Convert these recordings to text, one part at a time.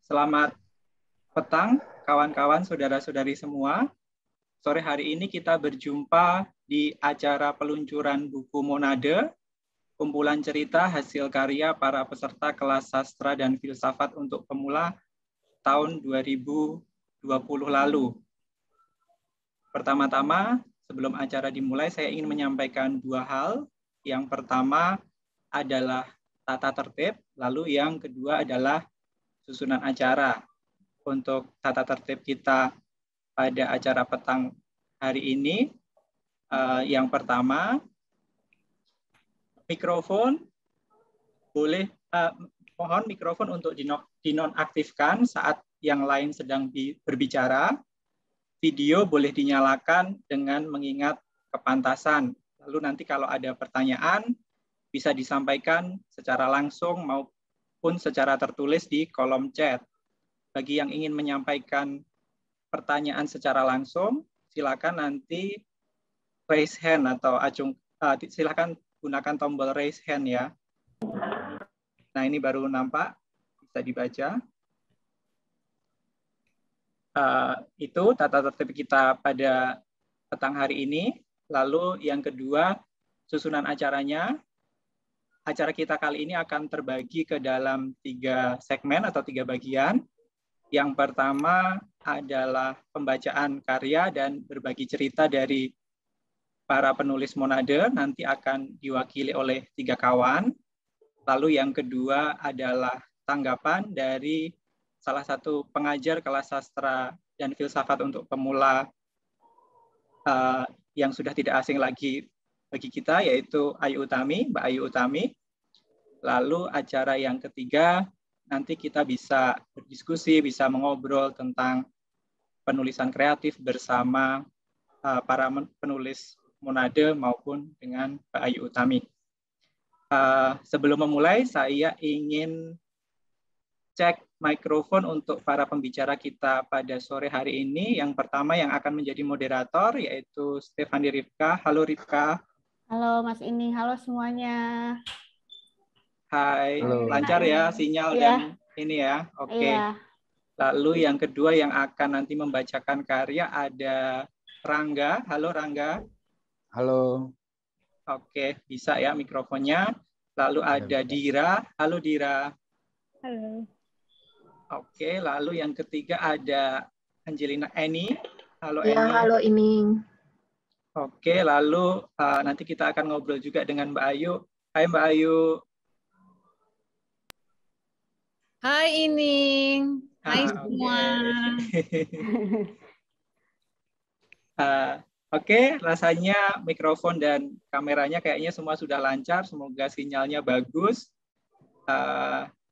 Selamat petang, kawan-kawan, saudara-saudari semua. Sore hari ini kita berjumpa di acara peluncuran buku Monade, kumpulan cerita hasil karya para peserta kelas sastra dan filsafat untuk pemula tahun 2020 lalu. Pertama-tama, sebelum acara dimulai, saya ingin menyampaikan dua hal. Yang pertama adalah tata tertib, lalu yang kedua adalah susunan acara. Untuk tata tertib kita pada acara petang hari ini, yang pertama, mikrofon boleh mohon mikrofon untuk dinonaktifkan saat yang lain sedang berbicara. Video boleh dinyalakan dengan mengingat kepantasan. Lalu nanti kalau ada pertanyaan bisa disampaikan secara langsung maupun secara tertulis di kolom chat. Bagi yang ingin menyampaikan pertanyaan secara langsung, silakan nanti raise hand atau silakan gunakan tombol raise hand ya. Nah, ini baru nampak, bisa dibaca. Itu tata tertib kita pada petang hari ini. Lalu yang kedua, susunan acaranya. Acara kita kali ini akan terbagi ke dalam 3 segmen atau 3 bagian. Yang pertama adalah pembacaan karya dan berbagi cerita dari para penulis Monade, nanti akan diwakili oleh 3 kawan. Lalu yang kedua adalah tanggapan dari salah satu pengajar kelas sastra dan filsafat untuk pemula yang sudah tidak asing lagi bagi kita, yaitu Ayu Utami, Mbak Ayu Utami. Lalu acara yang ketiga, nanti kita bisa berdiskusi, bisa mengobrol tentang penulisan kreatif bersama para penulis Monade maupun dengan Mbak Ayu Utami. Sebelum memulai, saya ingin cek mikrofon untuk para pembicara kita pada sore hari ini. Yang pertama yang akan menjadi moderator yaitu Stefani Rifka. Halo Rifka. Halo Mas Ining, halo semuanya. Hai, halo. Lancar ya sinyal dan ini ya. Oke. Iya. Lalu yang kedua yang akan nanti membacakan karya ada Rangga. Halo Rangga. Halo. Oke, bisa ya mikrofonnya. Lalu ada Dira. Halo Dira. Halo. Oke, lalu yang ketiga ada Angelina Eni. Halo Ya, Eni. halo Ining. Oke, lalu nanti kita akan ngobrol juga dengan Mbak Ayu. Hai Mbak Ayu. Hai Ining. Hai semua. Oke, rasanya mikrofon dan kameranya kayaknya semua sudah lancar. Semoga sinyalnya bagus.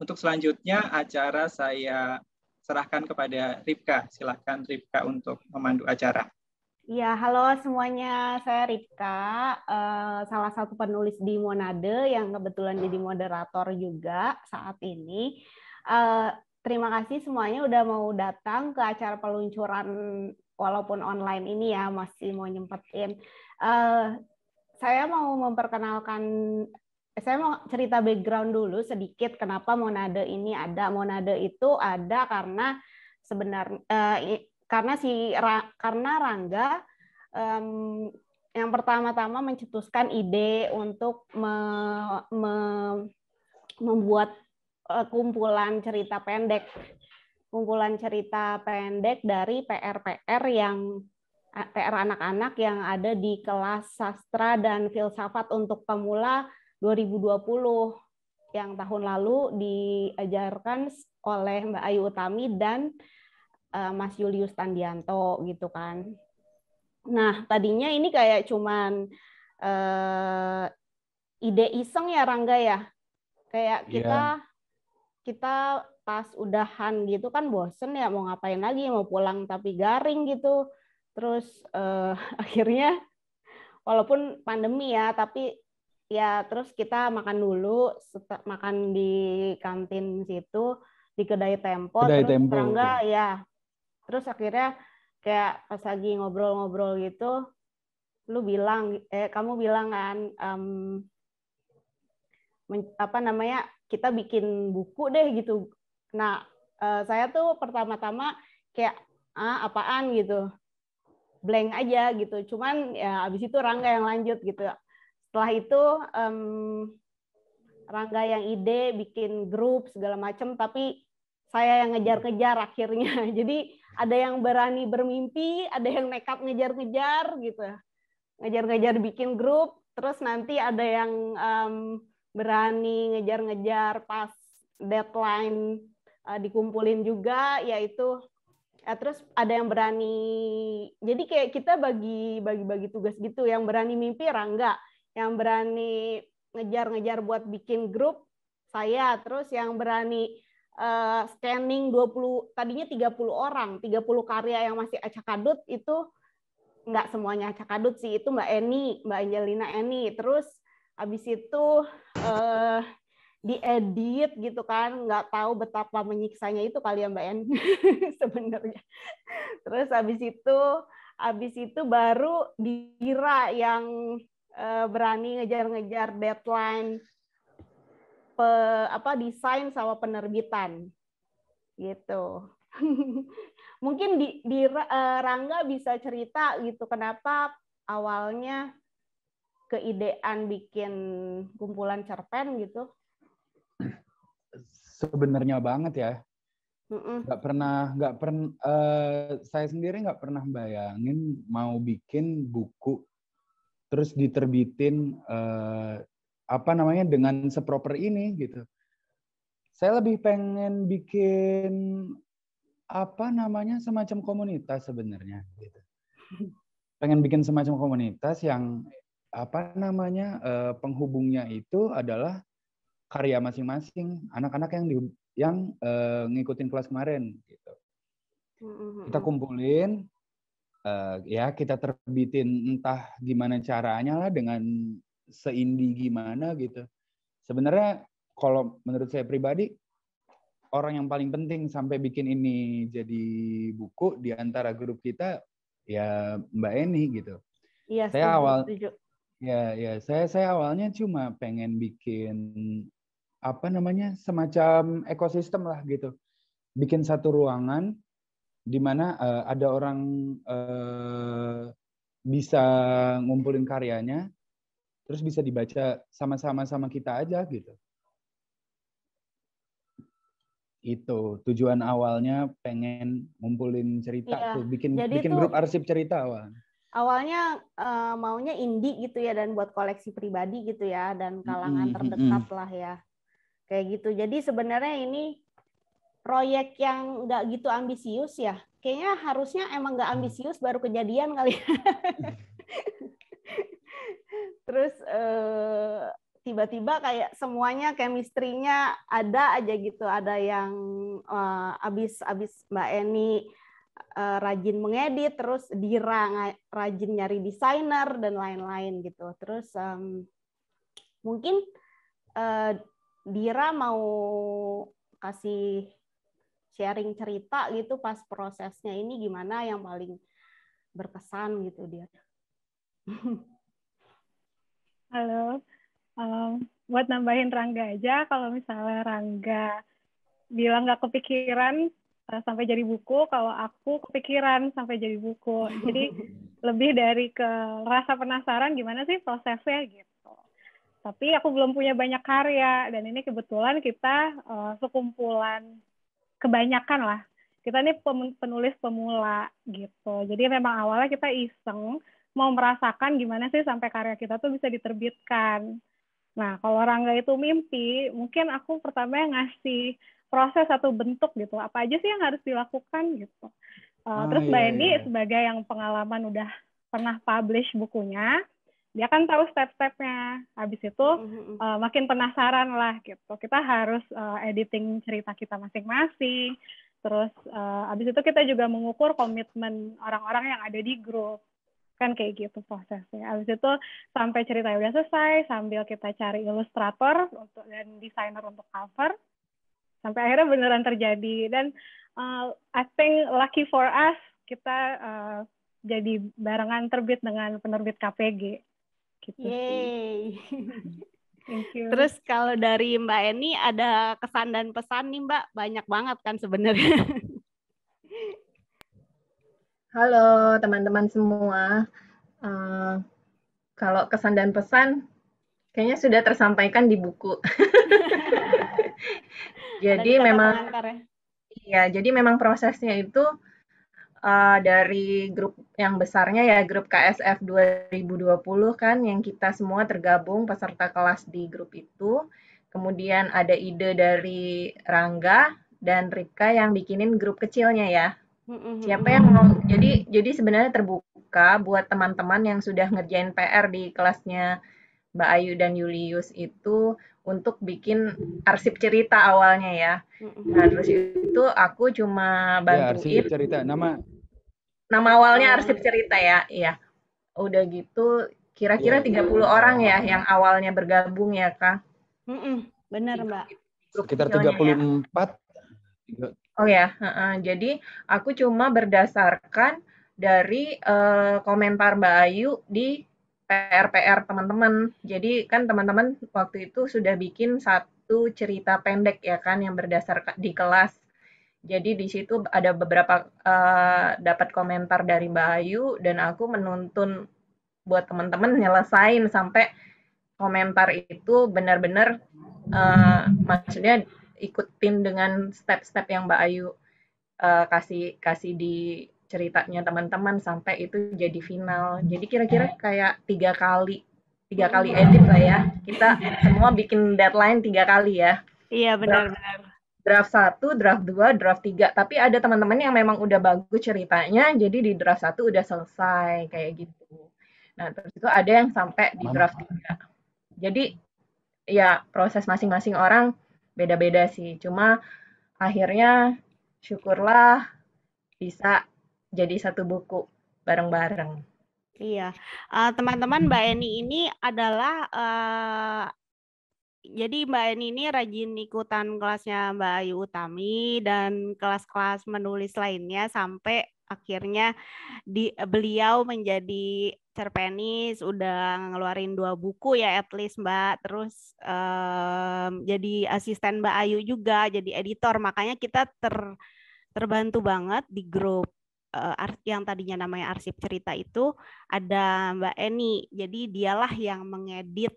Untuk selanjutnya acara saya serahkan kepada Rifka. Silakan Rifka untuk memandu acara. Ya, halo semuanya. Saya Rifka, salah satu penulis di Monade yang kebetulan jadi moderator juga saat ini. Terima kasih semuanya udah mau datang ke acara peluncuran walaupun online ini ya, masih mau nyempetin. Saya mau saya mau cerita background dulu sedikit kenapa Monade ini ada. Monade itu ada karena karena Rangga yang pertama-tama mencetuskan ide untuk membuat kumpulan cerita pendek dari PR anak-anak yang ada di kelas sastra dan filsafat untuk pemula 2020 yang tahun lalu diajarkan oleh Mbak Ayu Utami dan Mas Julius Tandianto gitu kan. Nah, tadinya ini kayak cuman ide iseng ya Rangga ya. Kayak kita pas udahan gitu kan bosen ya mau ngapain lagi, mau pulang tapi garing gitu. Terus akhirnya walaupun pandemi ya, tapi ya terus kita makan dulu, makan di kantin situ di kedai Tempo. Rangga ya. Terus akhirnya kayak pas lagi ngobrol-ngobrol gitu, kamu bilang kan kita bikin buku deh gitu. Nah, saya tuh pertama-tama kayak apaan gitu, blank aja gitu. Cuman ya abis itu Rangga yang lanjut gitu. Setelah itu Rangga yang ide bikin grup segala macam, tapi saya yang ngejar-ngejar akhirnya. Jadi ada yang berani bermimpi, ada yang nekat ngejar-ngejar gitu, ngejar-ngejar bikin grup. Terus nanti ada yang berani ngejar-ngejar pas deadline dikumpulin juga, yaitu terus ada yang berani, jadi kayak kita bagi tugas gitu. Yang berani mimpi Rangga, yang berani ngejar-ngejar buat bikin grup saya, terus yang berani scanning 20, tadinya 30 orang, 30 karya yang masih acak-adut, itu nggak semuanya acak-adut sih, itu Mbak Angelina Eni. Terus habis itu diedit gitu kan, nggak tahu betapa menyiksanya itu kali ya Mbak En sebenarnya. Terus habis itu baru Dira yang berani ngejar-ngejar deadline desain sama penerbitan gitu. Mungkin Rangga bisa cerita gitu kenapa awalnya keidean bikin kumpulan cerpen gitu. Sebenarnya banget ya, nggak pernah saya sendiri nggak pernah bayangin mau bikin buku terus diterbitin dengan seproper ini gitu. Saya lebih pengen bikin semacam komunitas sebenarnya gitu. Pengen bikin semacam komunitas yang penghubungnya itu adalah karya masing-masing anak-anak yang ngikutin kelas kemarin gitu. Kita kumpulin, kita terbitin entah gimana caranya lah, dengan seindie gimana gitu. Sebenarnya kalau menurut saya pribadi, orang yang paling penting sampai bikin ini jadi buku di antara grup kita ya Mbak Eni gitu. Iya, setuju. Saya awalnya cuma pengen bikin semacam ekosistem lah gitu. Bikin satu ruangan di mana ada orang bisa ngumpulin karyanya, terus bisa dibaca sama-sama sama kita aja gitu. Itu tujuan awalnya, pengen ngumpulin cerita tuh, bikin grup arsip cerita awalnya maunya indie gitu ya, dan buat koleksi pribadi gitu ya, dan kalangan terdekat lah ya. Kayak gitu. Jadi sebenarnya ini proyek yang nggak gitu ambisius ya. Kayaknya harusnya emang nggak ambisius baru kejadian kali. Terus tiba-tiba kayak semuanya chemistry-nya ada aja gitu. Ada yang abis Mbak Eni rajin mengedit, terus Dira rajin nyari desainer dan lain-lain gitu. Terus mungkin Dira mau kasih sharing cerita gitu pas prosesnya ini, gimana yang paling berkesan gitu dia. Halo, buat nambahin Rangga aja, kalau misalnya Rangga bilang nggak kepikiran sampai jadi buku, kalau aku kepikiran sampai jadi buku. Jadi lebih dari ke rasa penasaran gimana sih prosesnya gitu. Tapi aku belum punya banyak karya, dan ini kebetulan kita sekumpulan kebanyakan lah. Kita ini penulis pemula gitu. Jadi memang awalnya kita iseng mau merasakan gimana sih sampai karya kita tuh bisa diterbitkan. Nah, kalau Rangga itu mimpi, mungkin aku pertama ngasih proses atau bentuk gitu. Apa aja sih yang harus dilakukan gitu. Terus Mbak Eni sebagai yang pengalaman udah pernah publish bukunya, dia kan tahu step-stepnya. Habis itu makin penasaran lah gitu. Kita harus editing cerita kita masing-masing. Terus habis itu kita juga mengukur komitmen orang-orang yang ada di grup. Kan kayak gitu prosesnya. Habis itu sampai ceritanya udah selesai, sambil kita cari ilustrator dan desainer untuk cover, sampai akhirnya beneran terjadi. Dan I think lucky for us, kita jadi barengan terbit dengan penerbit KPG. Gitu. Yeay. Thank you. Terus kalau dari Mbak Eni ada kesan dan pesan nih Mbak, banyak banget kan sebenarnya. Halo teman-teman semua. Kalau kesan dan pesan kayaknya sudah tersampaikan di buku. Jadi memang jadi memang prosesnya itu dari grup yang besarnya ya, grup KSF 2020 kan, yang kita semua tergabung peserta kelas di grup itu. Kemudian ada ide dari Rangga dan Ripka yang bikinin grup kecilnya ya. Siapa yang mau, jadi sebenarnya terbuka buat teman-teman yang sudah ngerjain PR di kelasnya Mbak Ayu dan Julius itu untuk bikin arsip cerita awalnya ya. Nah, terus itu aku cuma bantuin. Arsip cerita, nama awalnya arsip cerita ya. Iya. Udah gitu kira-kira 30 orang ya yang awalnya bergabung ya, Kak. Benar, Mbak. Sekitar 34. Ya. Oh ya, jadi aku cuma berdasarkan dari komentar Mbak Ayu di PR teman-teman. Jadi kan teman-teman waktu itu sudah bikin satu cerita pendek ya kan yang berdasarkan di kelas. Jadi di situ ada beberapa dapat komentar dari Mbak Ayu dan aku menuntun buat teman-teman nyelesain sampai komentar itu benar-benar maksudnya ikutin dengan step-step yang Mbak Ayu kasih di ceritanya teman-teman sampai itu jadi final. Jadi kira-kira kayak 3 kali edit lah ya. Kita semua bikin deadline 3 kali ya. Iya, benar-benar. Draft 1, draft 2, draft 3. Tapi ada teman-teman yang memang udah bagus ceritanya, jadi di draft 1 udah selesai kayak gitu. Nah, terus itu ada yang sampai di draft 3. Jadi ya proses masing-masing orang beda-beda sih. Cuma akhirnya syukurlah bisa jadi satu buku bareng-bareng. Iya, teman-teman, Mbak Eni ini adalah jadi Mbak Eni ini rajin ikutan kelasnya Mbak Ayu Utami dan kelas-kelas menulis lainnya sampai akhirnya beliau menjadi cerpenis, udah ngeluarin 2 buku ya at least Mbak, terus jadi asisten Mbak Ayu juga, jadi editor, makanya kita terbantu banget di grup yang tadinya namanya arsip cerita itu ada Mbak Eni, jadi dialah yang mengedit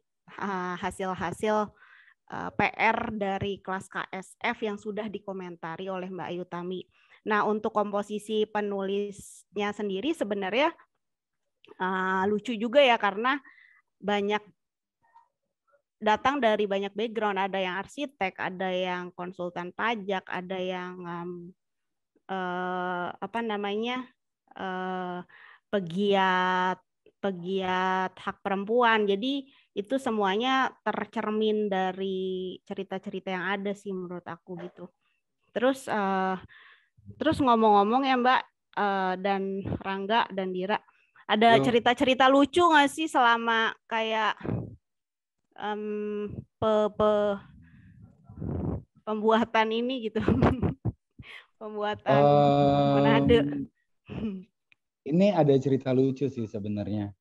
hasil-hasil PR dari kelas KSF yang sudah dikomentari oleh Mbak Ayu Utami. Nah, untuk komposisi penulisnya sendiri sebenarnya lucu juga ya karena banyak datang dari banyak background, ada yang arsitek, ada yang konsultan pajak, ada yang pegiat hak perempuan. Jadi itu semuanya tercermin dari cerita-cerita yang ada sih menurut aku gitu. Terus ngomong-ngomong ya Mbak dan Rangga dan Dira, ada cerita-cerita lucu nggak sih selama kayak pembuatan ini gitu? Pembuatan Manado. Ini ada cerita lucu sih sebenarnya.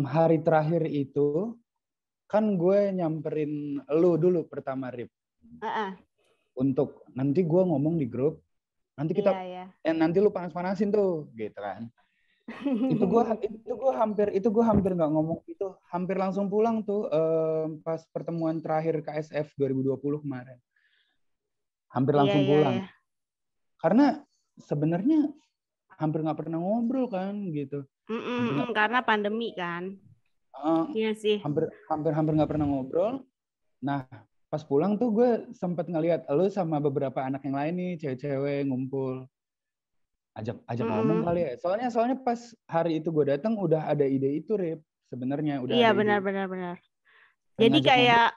Hari terakhir itu kan gue nyamperin lu dulu pertama, Rip. Untuk nanti gue ngomong di grup, nanti kita nanti lu panas-panasin tuh, gitu kan. itu gue hampir nggak ngomong itu, hampir langsung pulang tuh pas pertemuan terakhir KSF 2020 kemarin. Hampir langsung pulang. Karena sebenarnya hampir nggak pernah ngobrol kan gitu. Karena pandemi kan. Iya sih. Hampir nggak pernah ngobrol. Nah, pas pulang tuh gue sempat ngelihat lu sama beberapa anak yang lain nih, cewek-cewek ngumpul. Ajak ngomong kali ya. Soalnya pas hari itu gue datang udah ada ide itu, Rip. Sebenarnya udah. Iya, benar. Jadi kayak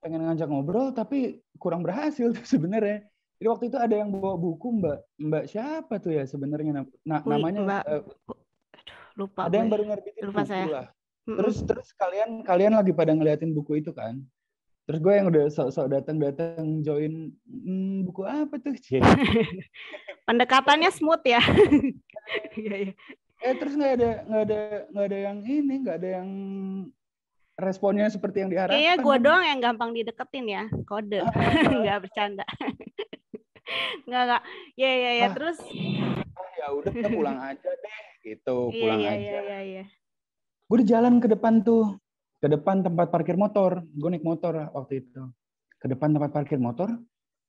pengen ngajak ngobrol tapi kurang berhasil tuh sebenarnya. Jadi waktu itu ada yang bawa buku Mbak siapa tuh ya sebenarnya namanya lupa. Ada yang baru ngerbitin buku saya. Lah. Terus kalian lagi pada ngeliatin buku itu kan. Terus gue yang udah sok-sok datang join buku apa tuh? Pendekatannya smooth ya. Terus nggak ada yang ini, nggak ada yang responnya seperti yang diharapkan. Kayaknya gue doang yang gampang dideketin ya, kode. Nggak bercanda. Nggak. Ya. Terus? Ya udah pulang aja deh, gitu. Pulang aja. Iya. Gue di jalan ke depan tuh, ke depan tempat parkir motor. Gue naik motor waktu itu. Ke depan tempat parkir motor,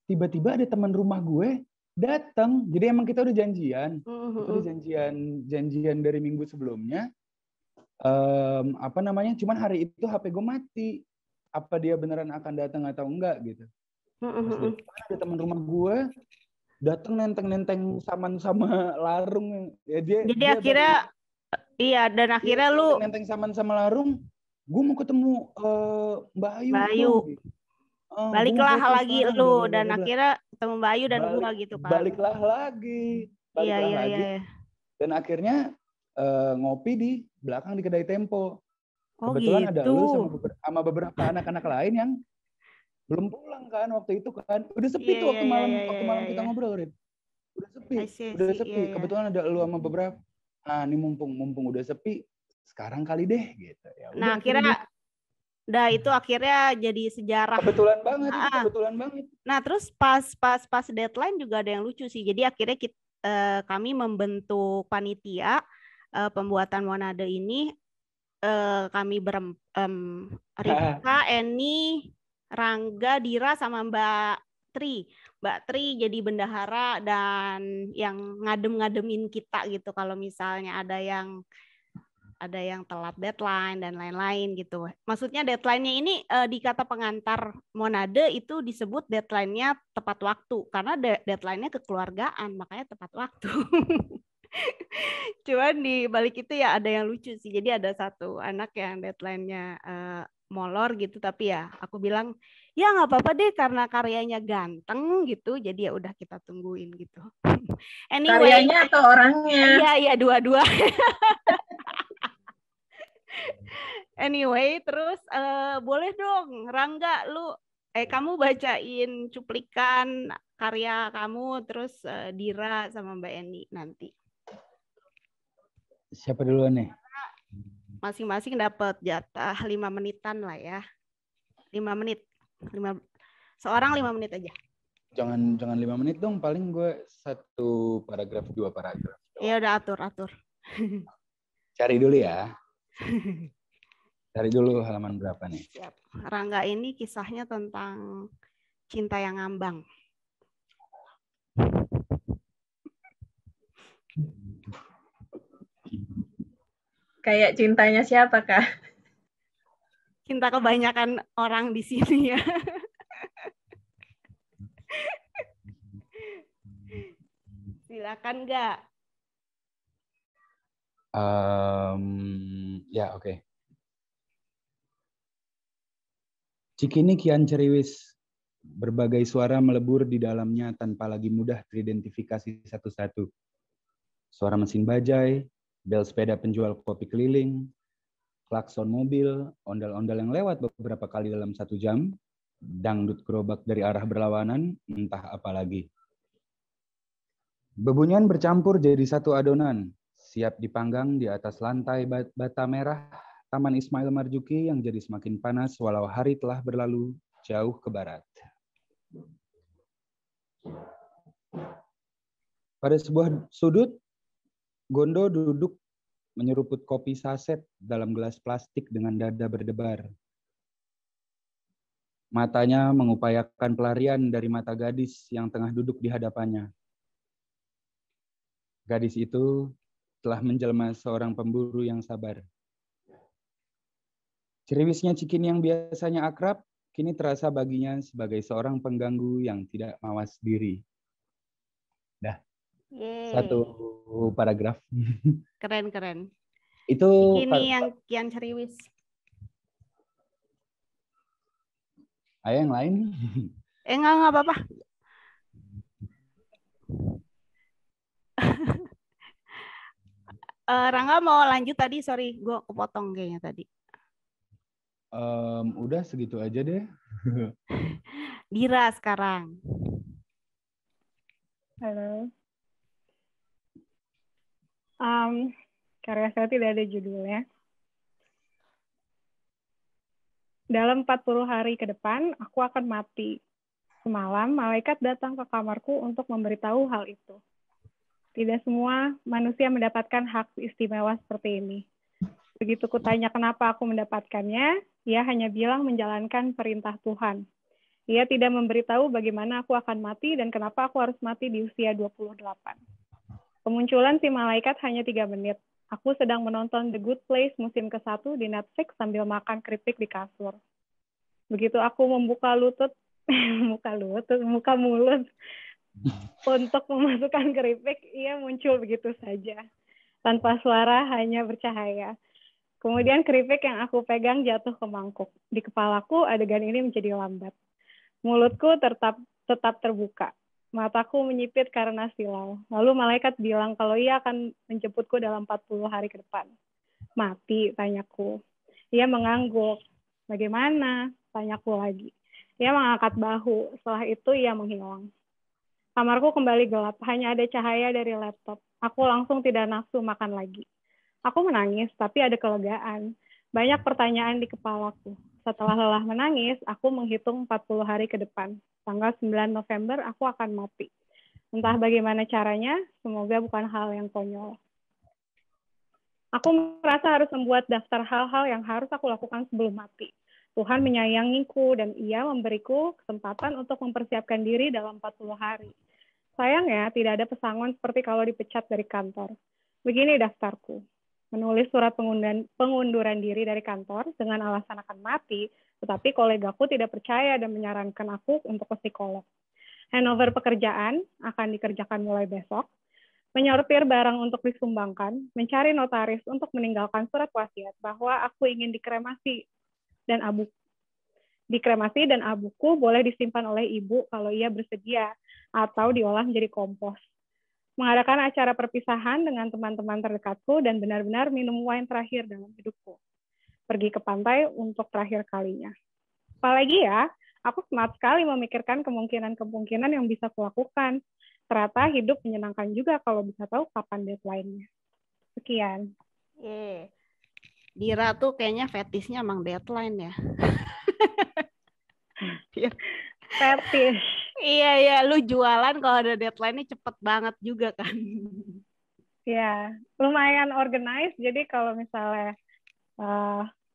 tiba-tiba ada teman rumah gue datang. Jadi emang kita udah janjian. Kita udah janjian dari minggu sebelumnya. Cuman hari itu HP gue mati. Apa dia beneran akan datang atau enggak gitu. Terus ada teman rumah gue datang nenteng saman sama larung. Ya, jadi akhirnya dan akhirnya lu nenteng saman sama larung. Gue mau ketemu Mbak Ayu. Mbak Ayu. Baliklah lagi lu dan akhirnya ketemu Mbak Ayu dan gue gitu kan. Baliklah lagi. Lagi. Dan akhirnya ngopi di belakang di kedai Tempo. Kebetulan gitu. ada lu sama beberapa anak-anak lain yang belum pulang kan waktu itu kan. Udah sepi tuh waktu malam kita ngobrol, Rin. Udah sepi. Kebetulan ada lu sama beberapa. Nah, ini mumpung udah sepi, sekarang kali deh gitu. Ya, nah, itu akhirnya jadi sejarah. Kebetulan banget. Nah, terus pas deadline juga ada yang lucu sih. Jadi akhirnya kami membentuk panitia pembuatan Monade ini. Kami Rika, Eni, Rangga, Dira sama Mbak Tri. Mbak Tri jadi bendahara dan yang ngadem-ngademin kita gitu kalau misalnya ada yang telat deadline dan lain-lain gitu. Maksudnya deadline-nya ini di kata pengantar Monade itu disebut deadline-nya tepat waktu karena deadline-nya kekeluargaan, makanya tepat waktu. Cuman di balik itu ya ada yang lucu sih. Jadi ada satu anak yang deadline-nya molor gitu, tapi ya aku bilang ya nggak apa-apa deh karena karyanya ganteng gitu. Jadi ya udah kita tungguin gitu. Anyway, karyanya atau orangnya? Iya dua-dua. Anyway, terus boleh dong Rangga kamu bacain cuplikan karya kamu terus Dira sama Mbak Eni nanti. Siapa duluan nih? Masing-masing dapat jatah 5 menitan lah ya. 5 menit. Seorang 5 menit aja. Jangan 5 menit dong, paling gue 1 paragraf 2 paragraf. Ya udah atur. Cari dulu ya. Cari dulu halaman berapa nih? Siap. Rangga ini kisahnya tentang cinta yang ngambang. Kayak cintanya siapa, Kak? Cinta kebanyakan orang di sini ya. Silakan nggak? Ya, oke. Cikini kian ceriwis, berbagai suara melebur di dalamnya tanpa lagi mudah teridentifikasi satu-satu. Suara mesin bajai, bel sepeda penjual kopi keliling, klakson mobil, ondel-ondel yang lewat beberapa kali dalam 1 jam, dangdut gerobak dari arah berlawanan, entah apa lagi. Bebunyian bercampur jadi satu adonan, siap dipanggang di atas lantai bata merah Taman Ismail Marzuki yang jadi semakin panas walau hari telah berlalu jauh ke barat. Pada sebuah sudut, Gondo duduk menyeruput kopi saset dalam gelas plastik dengan dada berdebar. Matanya mengupayakan pelarian dari mata gadis yang tengah duduk di hadapannya. Gadis itu telah menjelma seorang pemburu yang sabar. Ceriwisnya Cikini yang biasanya akrab, kini terasa baginya sebagai seorang pengganggu yang tidak mawas diri. Dah. Yeay. 1 paragraf. Keren. Itu ini yang kian ceriwis. Ayo yang lain. Enggak apa-apa. Rangga mau lanjut tadi, sorry, gue kepotong kayaknya tadi. Udah segitu aja deh. Dira sekarang. Halo. Karya saya tidak ada judulnya. dalam 40 hari ke depan aku akan mati. Semalam malaikat datang ke kamarku untuk memberitahu hal itu. Tidak semua manusia mendapatkan hak istimewa seperti ini. Begitu kutanya kenapa aku mendapatkannya, ia hanya bilang menjalankan perintah Tuhan. Ia tidak memberitahu bagaimana aku akan mati dan kenapa aku harus mati di usia 28. Kemunculan si malaikat hanya 3 menit. Aku sedang menonton The Good Place musim ke-1 di Netflix sambil makan keripik di kasur. Begitu aku membuka muka mulut untuk memasukkan keripik, ia muncul begitu saja. Tanpa suara, hanya bercahaya. Kemudian keripik yang aku pegang jatuh ke mangkuk. Di kepalaku, adegan ini menjadi lambat. Mulutku tetap terbuka. Mataku menyipit karena silau. Lalu malaikat bilang kalau ia akan menjemputku dalam 40 hari ke depan. Mati, tanyaku. Ia mengangguk. Bagaimana? Tanyaku lagi. Ia mengangkat bahu. Setelah itu ia menghilang. Kamarku kembali gelap. Hanya ada cahaya dari laptop. Aku langsung tidak nafsu makan lagi. Aku menangis, tapi ada kelegaan. Banyak pertanyaan di kepalaku. Setelah lelah menangis, aku menghitung 40 hari ke depan. Tanggal 9 November, aku akan mati. Entah bagaimana caranya, semoga bukan hal yang konyol. Aku merasa harus membuat daftar hal-hal yang harus aku lakukan sebelum mati. Tuhan menyayangiku dan ia memberiku kesempatan untuk mempersiapkan diri dalam 40 hari. Sayangnya, tidak ada pesangon seperti kalau dipecat dari kantor. Begini daftarku. Menulis surat pengunduran diri dari kantor dengan alasan akan mati, tetapi kolegaku tidak percaya dan menyarankan aku untuk ke psikolog. Handover pekerjaan akan dikerjakan mulai besok. Menyortir barang untuk disumbangkan, mencari notaris untuk meninggalkan surat wasiat bahwa aku ingin dikremasi dan abuku boleh disimpan oleh ibu kalau ia bersedia atau diolah menjadi kompos. Mengadakan acara perpisahan dengan teman-teman terdekatku dan benar-benar minum wine terakhir dalam hidupku. Pergi ke pantai untuk terakhir kalinya. Apalagi ya, aku smart sekali memikirkan kemungkinan-kemungkinan yang bisa kulakukan. Ternyata hidup menyenangkan juga kalau bisa tahu kapan deadline-nya. Sekian. Dira tuh kayaknya fetisnya emang deadline ya. Fetish. Iya, lu jualan kalau ada deadline-nya cepet banget juga kan. Ya, lumayan organized. Jadi kalau misalnya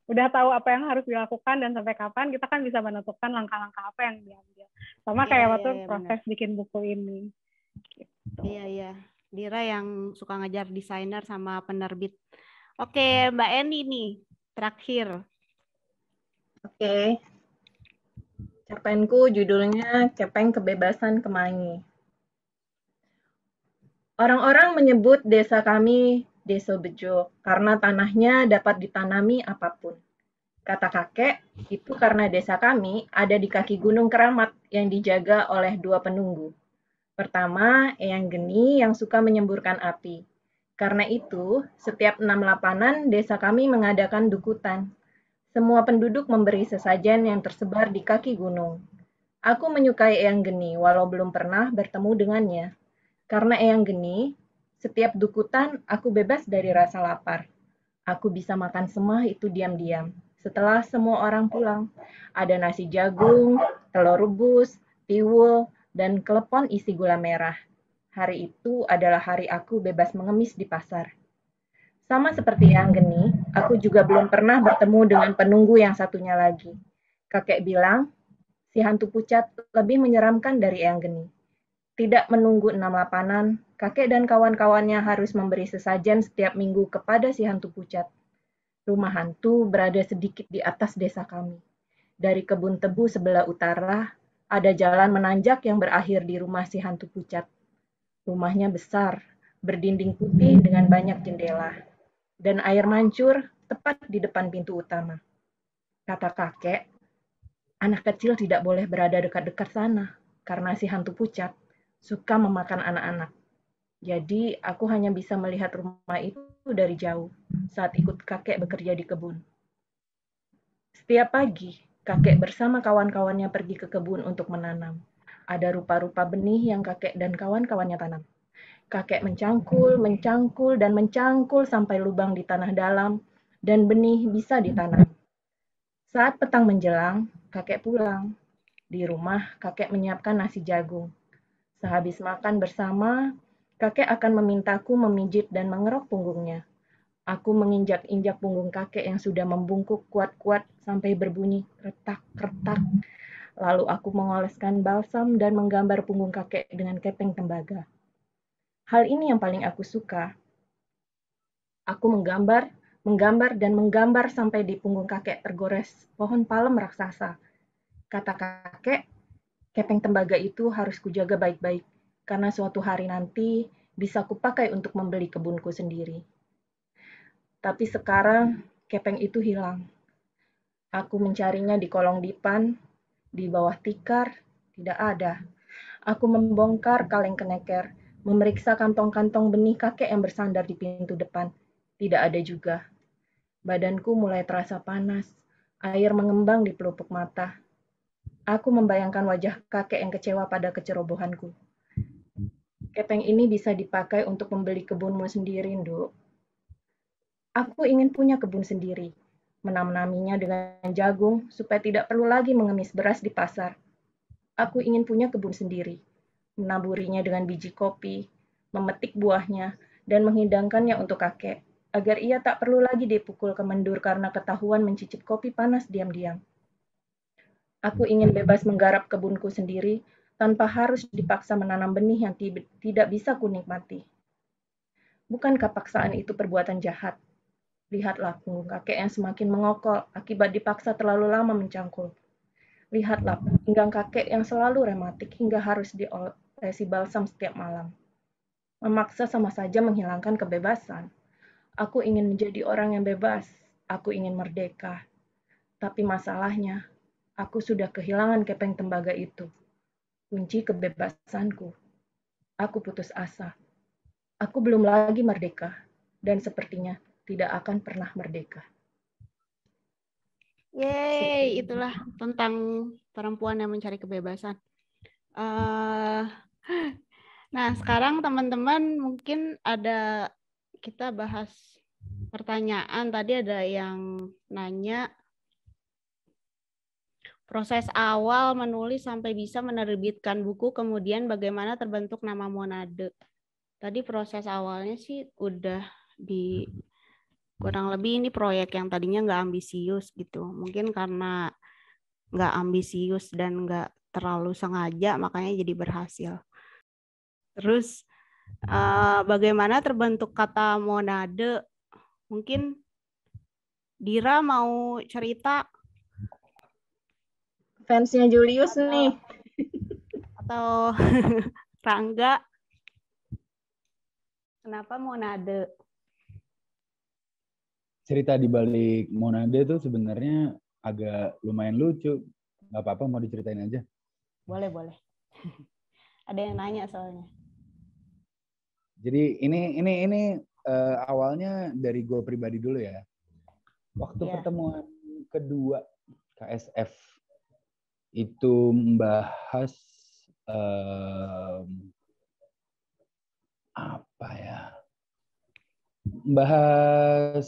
udah tahu apa yang harus dilakukan dan sampai kapan, kita kan bisa menentukan langkah-langkah apa yang diambil. Sama kayak waktu proses bikin buku ini. Gitu. Iya. Dira yang suka ngajar desainer sama penerbit. Oke, Mbak Eni nih, terakhir. Oke. Cerpenku judulnya Kepeng Kebebasan Kemangi. Orang-orang menyebut desa kami Desa Bejo karena tanahnya dapat ditanami apapun. Kata kakek, itu karena desa kami ada di kaki Gunung Keramat yang dijaga oleh 2 penunggu. Pertama, Eyang Geni yang suka menyemburkan api. Karena itu, setiap 6 lapanan desa kami mengadakan dukutan. Semua penduduk memberi sesajen yang tersebar di kaki gunung. Aku menyukai Eyang Geni walau belum pernah bertemu dengannya. Karena Eyang Geni, setiap dukutan aku bebas dari rasa lapar. Aku bisa makan semua itu diam-diam. Setelah semua orang pulang, ada nasi jagung, telur rebus, tiwul, dan klepon isi gula merah. Hari itu adalah hari aku bebas mengemis di pasar. Sama seperti Eyang Geni, aku juga belum pernah bertemu dengan penunggu yang satunya lagi. Kakek bilang, si hantu pucat lebih menyeramkan dari Eyang Geni. Tidak menunggu 6 lapanan, kakek dan kawan-kawannya harus memberi sesajen setiap minggu kepada si hantu pucat. Rumah hantu berada sedikit di atas desa kami. Dari kebun tebu sebelah utara, ada jalan menanjak yang berakhir di rumah si hantu pucat. Rumahnya besar, berdinding putih dengan banyak jendela. Dan air mancur tepat di depan pintu utama. Kata kakek, anak kecil tidak boleh berada dekat-dekat sana, karena si hantu pucat suka memakan anak-anak. Jadi aku hanya bisa melihat rumah itu dari jauh saat ikut kakek bekerja di kebun. Setiap pagi, kakek bersama kawan-kawannya pergi ke kebun untuk menanam. Ada rupa-rupa benih yang kakek dan kawan-kawannya tanam. Kakek mencangkul, dan mencangkul sampai lubang di tanah dalam, dan benih bisa ditanam. Saat petang menjelang, kakek pulang. Di rumah, kakek menyiapkan nasi jagung. Sehabis makan bersama, kakek akan memintaku memijit dan mengerok punggungnya. Aku menginjak-injak punggung kakek yang sudah membungkuk kuat-kuat sampai berbunyi retak-retak. Lalu aku mengoleskan balsam dan menggambar punggung kakek dengan kepeng tembaga. Hal ini yang paling aku suka. Aku menggambar dan menggambar sampai di punggung kakek tergores pohon palem raksasa. Kata kakek, kepeng tembaga itu harus kujaga baik-baik, karena suatu hari nanti bisa kupakai untuk membeli kebunku sendiri. Tapi sekarang kepeng itu hilang. Aku mencarinya di kolong dipan, di bawah tikar, tidak ada. Aku membongkar kaleng keneker, memeriksa kantong-kantong benih kakek yang bersandar di pintu depan. Tidak ada juga. Badanku mulai terasa panas, air mengembang di pelupuk mata. Aku membayangkan wajah kakek yang kecewa pada kecerobohanku. Kepeng ini bisa dipakai untuk membeli kebunmu sendiri, Nduk. Aku ingin punya kebun sendiri, menanaminya dengan jagung supaya tidak perlu lagi mengemis beras di pasar. Aku ingin punya kebun sendiri, menaburinya dengan biji kopi, memetik buahnya, dan menghidangkannya untuk kakek, agar ia tak perlu lagi dipukul kemendur karena ketahuan mencicip kopi panas diam-diam. Aku ingin bebas menggarap kebunku sendiri, tanpa harus dipaksa menanam benih yang tidak bisa kunikmati. Bukankah paksaan itu perbuatan jahat? Lihatlah punggung kakek yang semakin mengokol akibat dipaksa terlalu lama mencangkul. Lihatlah pinggang kakek yang selalu rematik hingga harus diolesi balsam setiap malam. Memaksa sama saja menghilangkan kebebasan. Aku ingin menjadi orang yang bebas. Aku ingin merdeka. Tapi masalahnya, aku sudah kehilangan kepeng tembaga itu. Kunci kebebasanku. Aku putus asa. Aku belum lagi merdeka. Dan sepertinya tidak akan pernah merdeka. Yeay, itulah tentang perempuan yang mencari kebebasan. Nah, sekarang teman-teman mungkin kita bahas pertanyaan. Tadi ada yang nanya proses awal menulis sampai bisa menerbitkan buku, kemudian bagaimana terbentuk nama Monade. Tadi proses awalnya sih udah kurang lebih ini proyek yang tadinya nggak ambisius gitu. Mungkin karena nggak ambisius dan nggak terlalu sengaja, makanya jadi berhasil. Terus bagaimana terbentuk kata Monade? Mungkin Dira mau cerita? Fansnya Julius nih. Atau Rangga? Kenapa Monade? Cerita di balik Monade tuh sebenarnya agak lumayan lucu. Nggak apa-apa, mau diceritain aja. Boleh. Ada yang nanya soalnya. Jadi ini awalnya dari gue pribadi dulu ya. Waktu pertemuan kedua KSF itu membahas apa ya? Membahas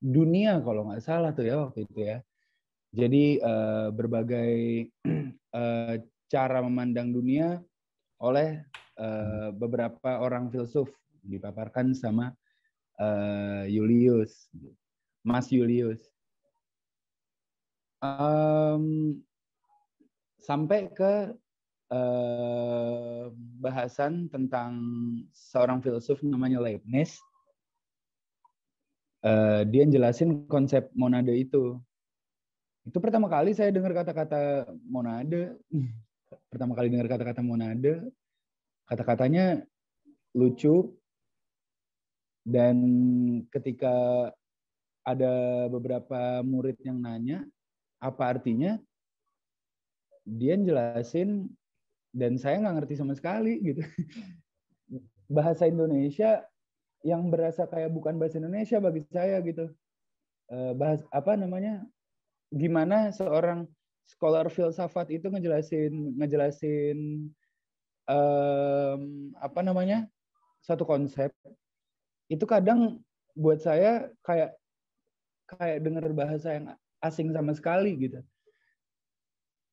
dunia kalau nggak salah tuh ya waktu itu ya. Jadi berbagai cara memandang dunia oleh beberapa orang filsuf dipaparkan sama Julius, Mas Julius. Sampai ke bahasan tentang seorang filsuf namanya Leibniz. Dia jelasin konsep monade itu. Itu pertama kali saya dengar kata-kata monade. Pertama kali dengar kata-kata monade, kata-katanya lucu. Dan ketika ada beberapa murid yang nanya, apa artinya? Dia jelasin, dan saya nggak ngerti sama sekali gitu. Bahasa Indonesia yang berasa kayak bukan bahasa Indonesia bagi saya gitu. Gimana seorang scholar filsafat itu ngejelasin satu konsep itu kadang buat saya kayak kayak denger bahasa yang asing sama sekali gitu.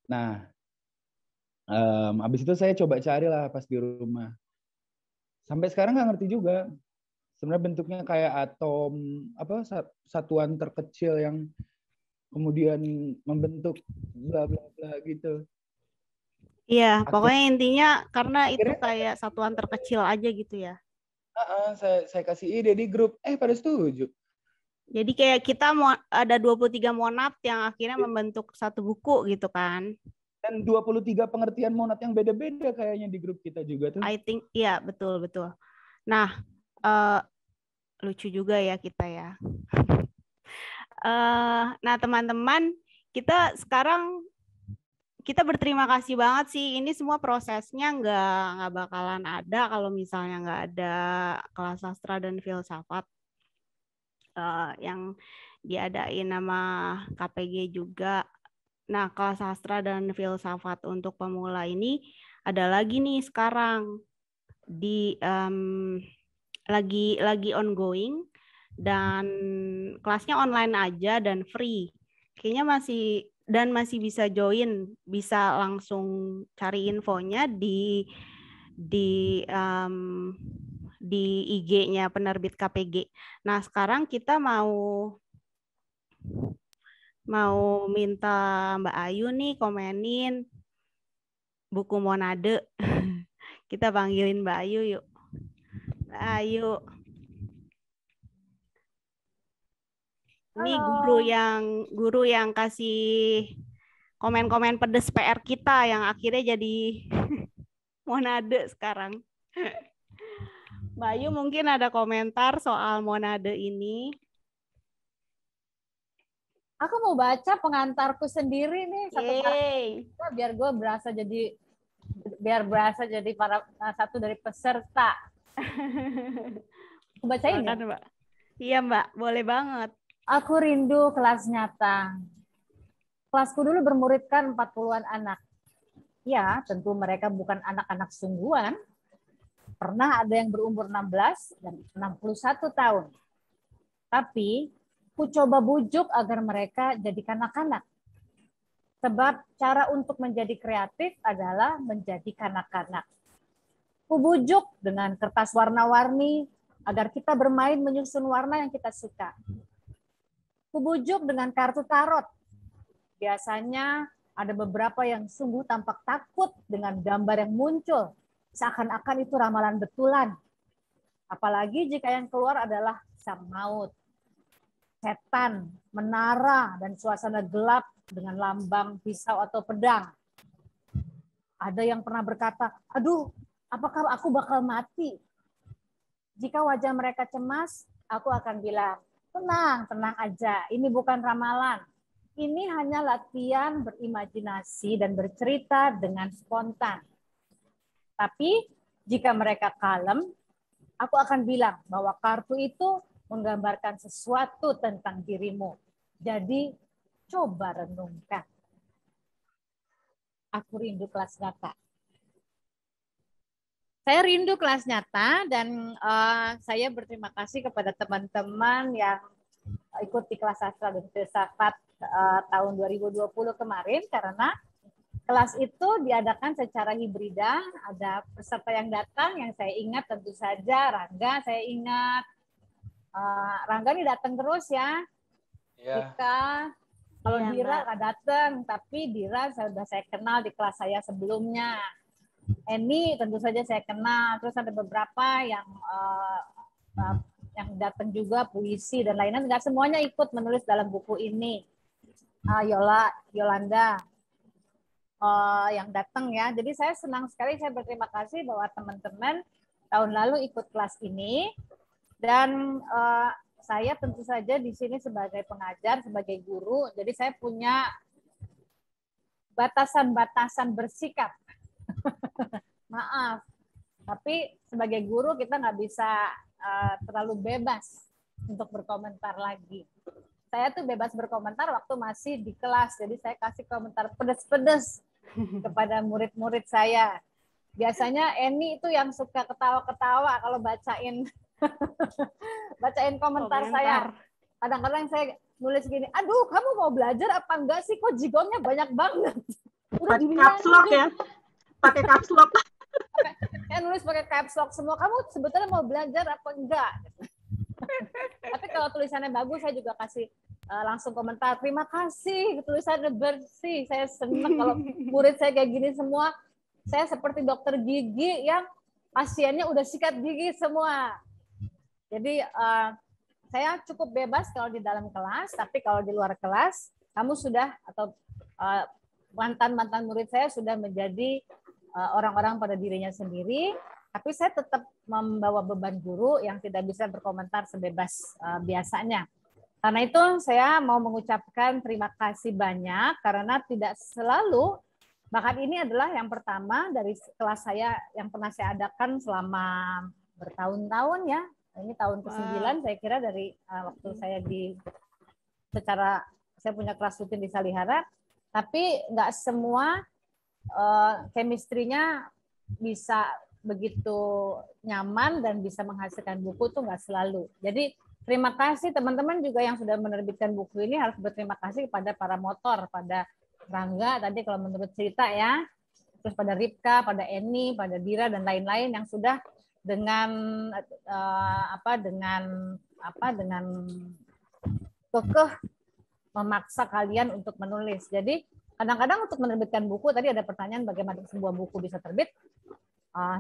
Nah, habis itu saya coba carilah pas di rumah. Sampai sekarang nggak ngerti juga. Sebenarnya bentuknya kayak atom, apa satuan terkecil yang kemudian membentuk bla bla bla gitu. Iya, pokoknya intinya karena itu kayak satuan terkecil aja gitu ya. Saya kasih ide di grup, pada setuju. Jadi kayak kita mau ada 23 monad yang akhirnya membentuk satu buku gitu kan. Dan 23 pengertian monad yang beda-beda kayaknya di grup kita juga tuh. I think, iya betul. Nah, lucu juga ya kita ya. Nah teman-teman, kita sekarang berterima kasih banget sih. Ini semua prosesnya nggak bakalan ada kalau misalnya nggak ada kelas sastra dan filsafat yang diadain sama KPG juga. Nah, kelas sastra dan filsafat untuk pemula ini ada lagi nih sekarang lagi ongoing dan kelasnya online aja dan free. Kayaknya masih bisa join, bisa langsung cari infonya di IG-nya penerbit KPG. Nah, sekarang kita mau minta Mbak Ayu nih komenin buku Monade. Kita panggilin Mbak Ayu yuk. Mbak Ayu. Ini guru yang kasih komen-komen pedes PR kita yang akhirnya jadi Monade sekarang. Mbak Ayu mungkin ada komentar soal Monade ini. Aku mau baca pengantarku sendiri nih biar gue berasa jadi satu dari peserta. Aku bacain ya? Mbak. Iya Mbak, boleh banget. Aku rindu kelas nyata. Kelasku dulu bermuridkan 40-an anak. Ya, tentu mereka bukan anak-anak sungguhan. Pernah ada yang berumur 16 dan 61 tahun. Tapi, ku coba bujuk agar mereka jadi kanak-kanak. Sebab cara untuk menjadi kreatif adalah menjadi kanak-kanak. Ku bujuk dengan kertas warna-warni agar kita bermain menyusun warna yang kita suka. Ku bujuk dengan kartu tarot. Biasanya ada beberapa yang sungguh tampak takut dengan gambar yang muncul. Seakan-akan itu ramalan betulan. Apalagi jika yang keluar adalah sang maut, setan, menara, dan suasana gelap dengan lambang pisau atau pedang. Ada yang pernah berkata, aduh, apakah aku bakal mati? Jika wajah mereka cemas, aku akan bilang, tenang, tenang aja, ini bukan ramalan. Ini hanya latihan berimajinasi dan bercerita dengan spontan. Tapi jika mereka kalem, aku akan bilang bahwa kartu itu menggambarkan sesuatu tentang dirimu. Jadi coba renungkan. Aku rindu kelas nyata. Saya rindu kelas nyata dan saya berterima kasih kepada teman-teman yang ikut di kelas sastra dan filsafat tahun 2020 kemarin karena kelas itu diadakan secara hibrida. Ada peserta yang datang yang saya ingat tentu saja Rangga, saya ingat. Rangga ini datang terus ya. Jika kalau Dira nggak datang, tapi Dira sudah saya kenal di kelas saya sebelumnya. Eni tentu saja saya kenal, terus ada beberapa yang datang juga puisi dan lainnya, nggak semuanya ikut menulis dalam buku ini. Yolanda yang datang ya, jadi saya senang sekali, saya berterima kasih bahwa teman-teman tahun lalu ikut kelas ini dan saya tentu saja di sini sebagai pengajar, sebagai guru, jadi saya punya batasan-batasan bersikap. Maaf, tapi sebagai guru kita nggak bisa terlalu bebas untuk berkomentar lagi. Saya tuh bebas berkomentar waktu masih di kelas, jadi saya kasih komentar pedes-pedes kepada murid-murid saya. Biasanya Eni itu yang suka ketawa-ketawa kalau bacain komentar saya. Kadang-kadang saya nulis gini, aduh kamu mau belajar apa enggak sih, kok jigonnya banyak banget. Udah Pakai caps lock ya, pakai caps lock. Nulis pakai caps lock semua, kamu sebetulnya mau belajar apa enggak. Tapi kalau tulisannya bagus, saya juga kasih langsung komentar, terima kasih tulisannya bersih, saya senang kalau murid saya kayak gini semua. Saya seperti dokter gigi yang pasiennya udah sikat gigi semua. Jadi saya cukup bebas kalau di dalam kelas, tapi kalau di luar kelas, kamu sudah, atau mantan-mantan murid saya sudah menjadi orang-orang pada dirinya sendiri, tapi saya tetap membawa beban guru yang tidak bisa berkomentar sebebas biasanya. Karena itu saya mau mengucapkan terima kasih banyak, karena tidak selalu, bahkan ini adalah yang pertama dari kelas saya yang pernah saya adakan selama bertahun-tahun ya. Ini tahun ke-9 saya kira dari waktu saya saya punya kelas rutin di Salihara, tapi nggak semua chemistry-nya bisa begitu nyaman dan bisa menghasilkan buku, tuh nggak selalu. Jadi terima kasih teman-teman juga yang sudah menerbitkan buku ini, harus berterima kasih kepada para motor, pada Rangga tadi kalau menurut cerita ya, terus pada Ripka, pada Eni, pada Dira dan lain-lain yang sudah dengan kekeh memaksa kalian untuk menulis. Jadi kadang-kadang untuk menerbitkan buku, tadi ada pertanyaan bagaimana sebuah buku bisa terbit.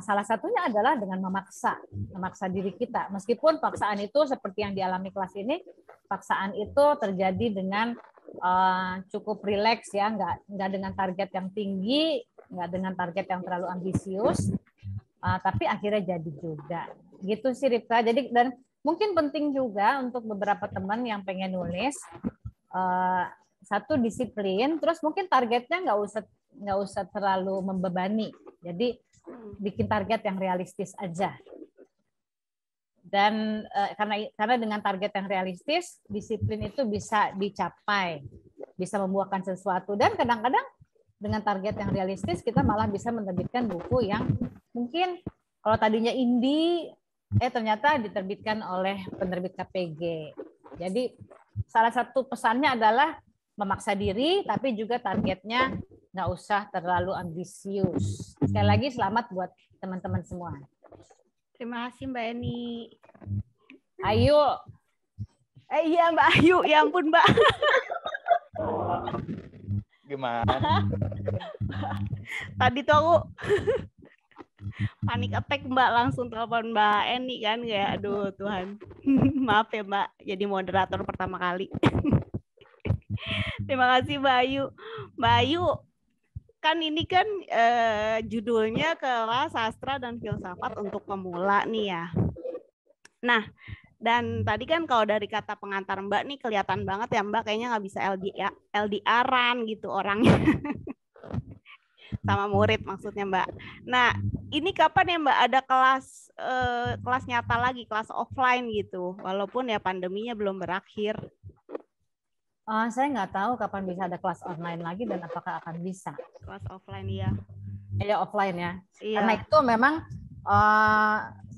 Salah satunya adalah dengan memaksa diri kita. Meskipun paksaan itu seperti yang dialami kelas ini, paksaan itu terjadi dengan cukup rileks ya, nggak dengan target yang tinggi, nggak dengan target yang terlalu ambisius. Tapi akhirnya jadi juga. Gitu sih Ripka. Jadi dan mungkin penting juga untuk beberapa teman yang pengen nulis, satu disiplin, terus mungkin targetnya nggak usah terlalu membebani. Jadi bikin target yang realistis aja. Dan karena dengan target yang realistis, disiplin itu bisa dicapai, bisa membuahkan sesuatu. Dan kadang-kadang dengan target yang realistis kita malah bisa menerbitkan buku yang mungkin kalau tadinya indie ternyata diterbitkan oleh penerbit KPG. Jadi salah satu pesannya adalah memaksa diri, tapi juga targetnya nggak usah terlalu ambisius. Sekali lagi selamat buat teman-teman semua. Terima kasih Mbak Eni. Ayu. Iya Mbak Ayu, ya ampun Mbak. Gimana? Tadi tuh aku panik attack Mbak, langsung telepon Mbak Eni kan, kayak aduh Tuhan. Maaf ya Mbak, jadi moderator pertama kali. Terima kasih Mbak Ayu. Mbak Ayu, kan ini kan judulnya kelas sastra dan filsafat untuk pemula nih ya. Nah, dan tadi kan kalau dari kata pengantar Mbak nih kelihatan banget ya Mbak, kayaknya nggak bisa LDR-an gitu orangnya. Sama murid maksudnya Mbak. Nah, ini kapan ya Mbak ada kelas nyata lagi, kelas offline gitu, walaupun ya pandeminya belum berakhir? Saya nggak tahu kapan bisa ada kelas online lagi dan apakah akan bisa. Kelas offline ya. Ya offline ya. Iya. Karena itu memang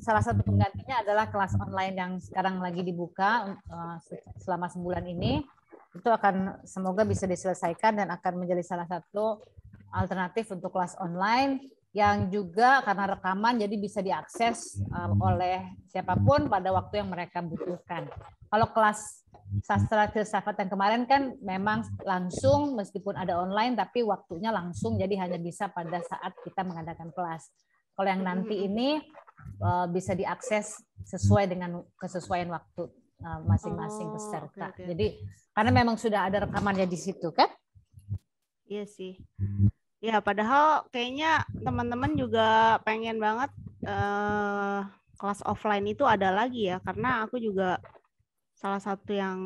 salah satu penggantinya adalah kelas online yang sekarang lagi dibuka selama sebulan ini. Itu akan semoga bisa diselesaikan dan akan menjadi salah satu alternatif untuk kelas online yang juga karena rekaman jadi bisa diakses oleh siapapun pada waktu yang mereka butuhkan. Kalau kelas sastra filsafat yang kemarin kan memang langsung meskipun ada online tapi waktunya langsung, jadi hanya bisa pada saat kita mengadakan kelas. Kalau yang nanti ini bisa diakses sesuai dengan kesesuaian waktu masing-masing peserta. Okay. Jadi karena memang sudah ada rekamannya di situ kan? Iya sih. Ya padahal kayaknya teman-teman juga pengen banget kelas offline itu ada lagi ya, karena aku juga salah satu yang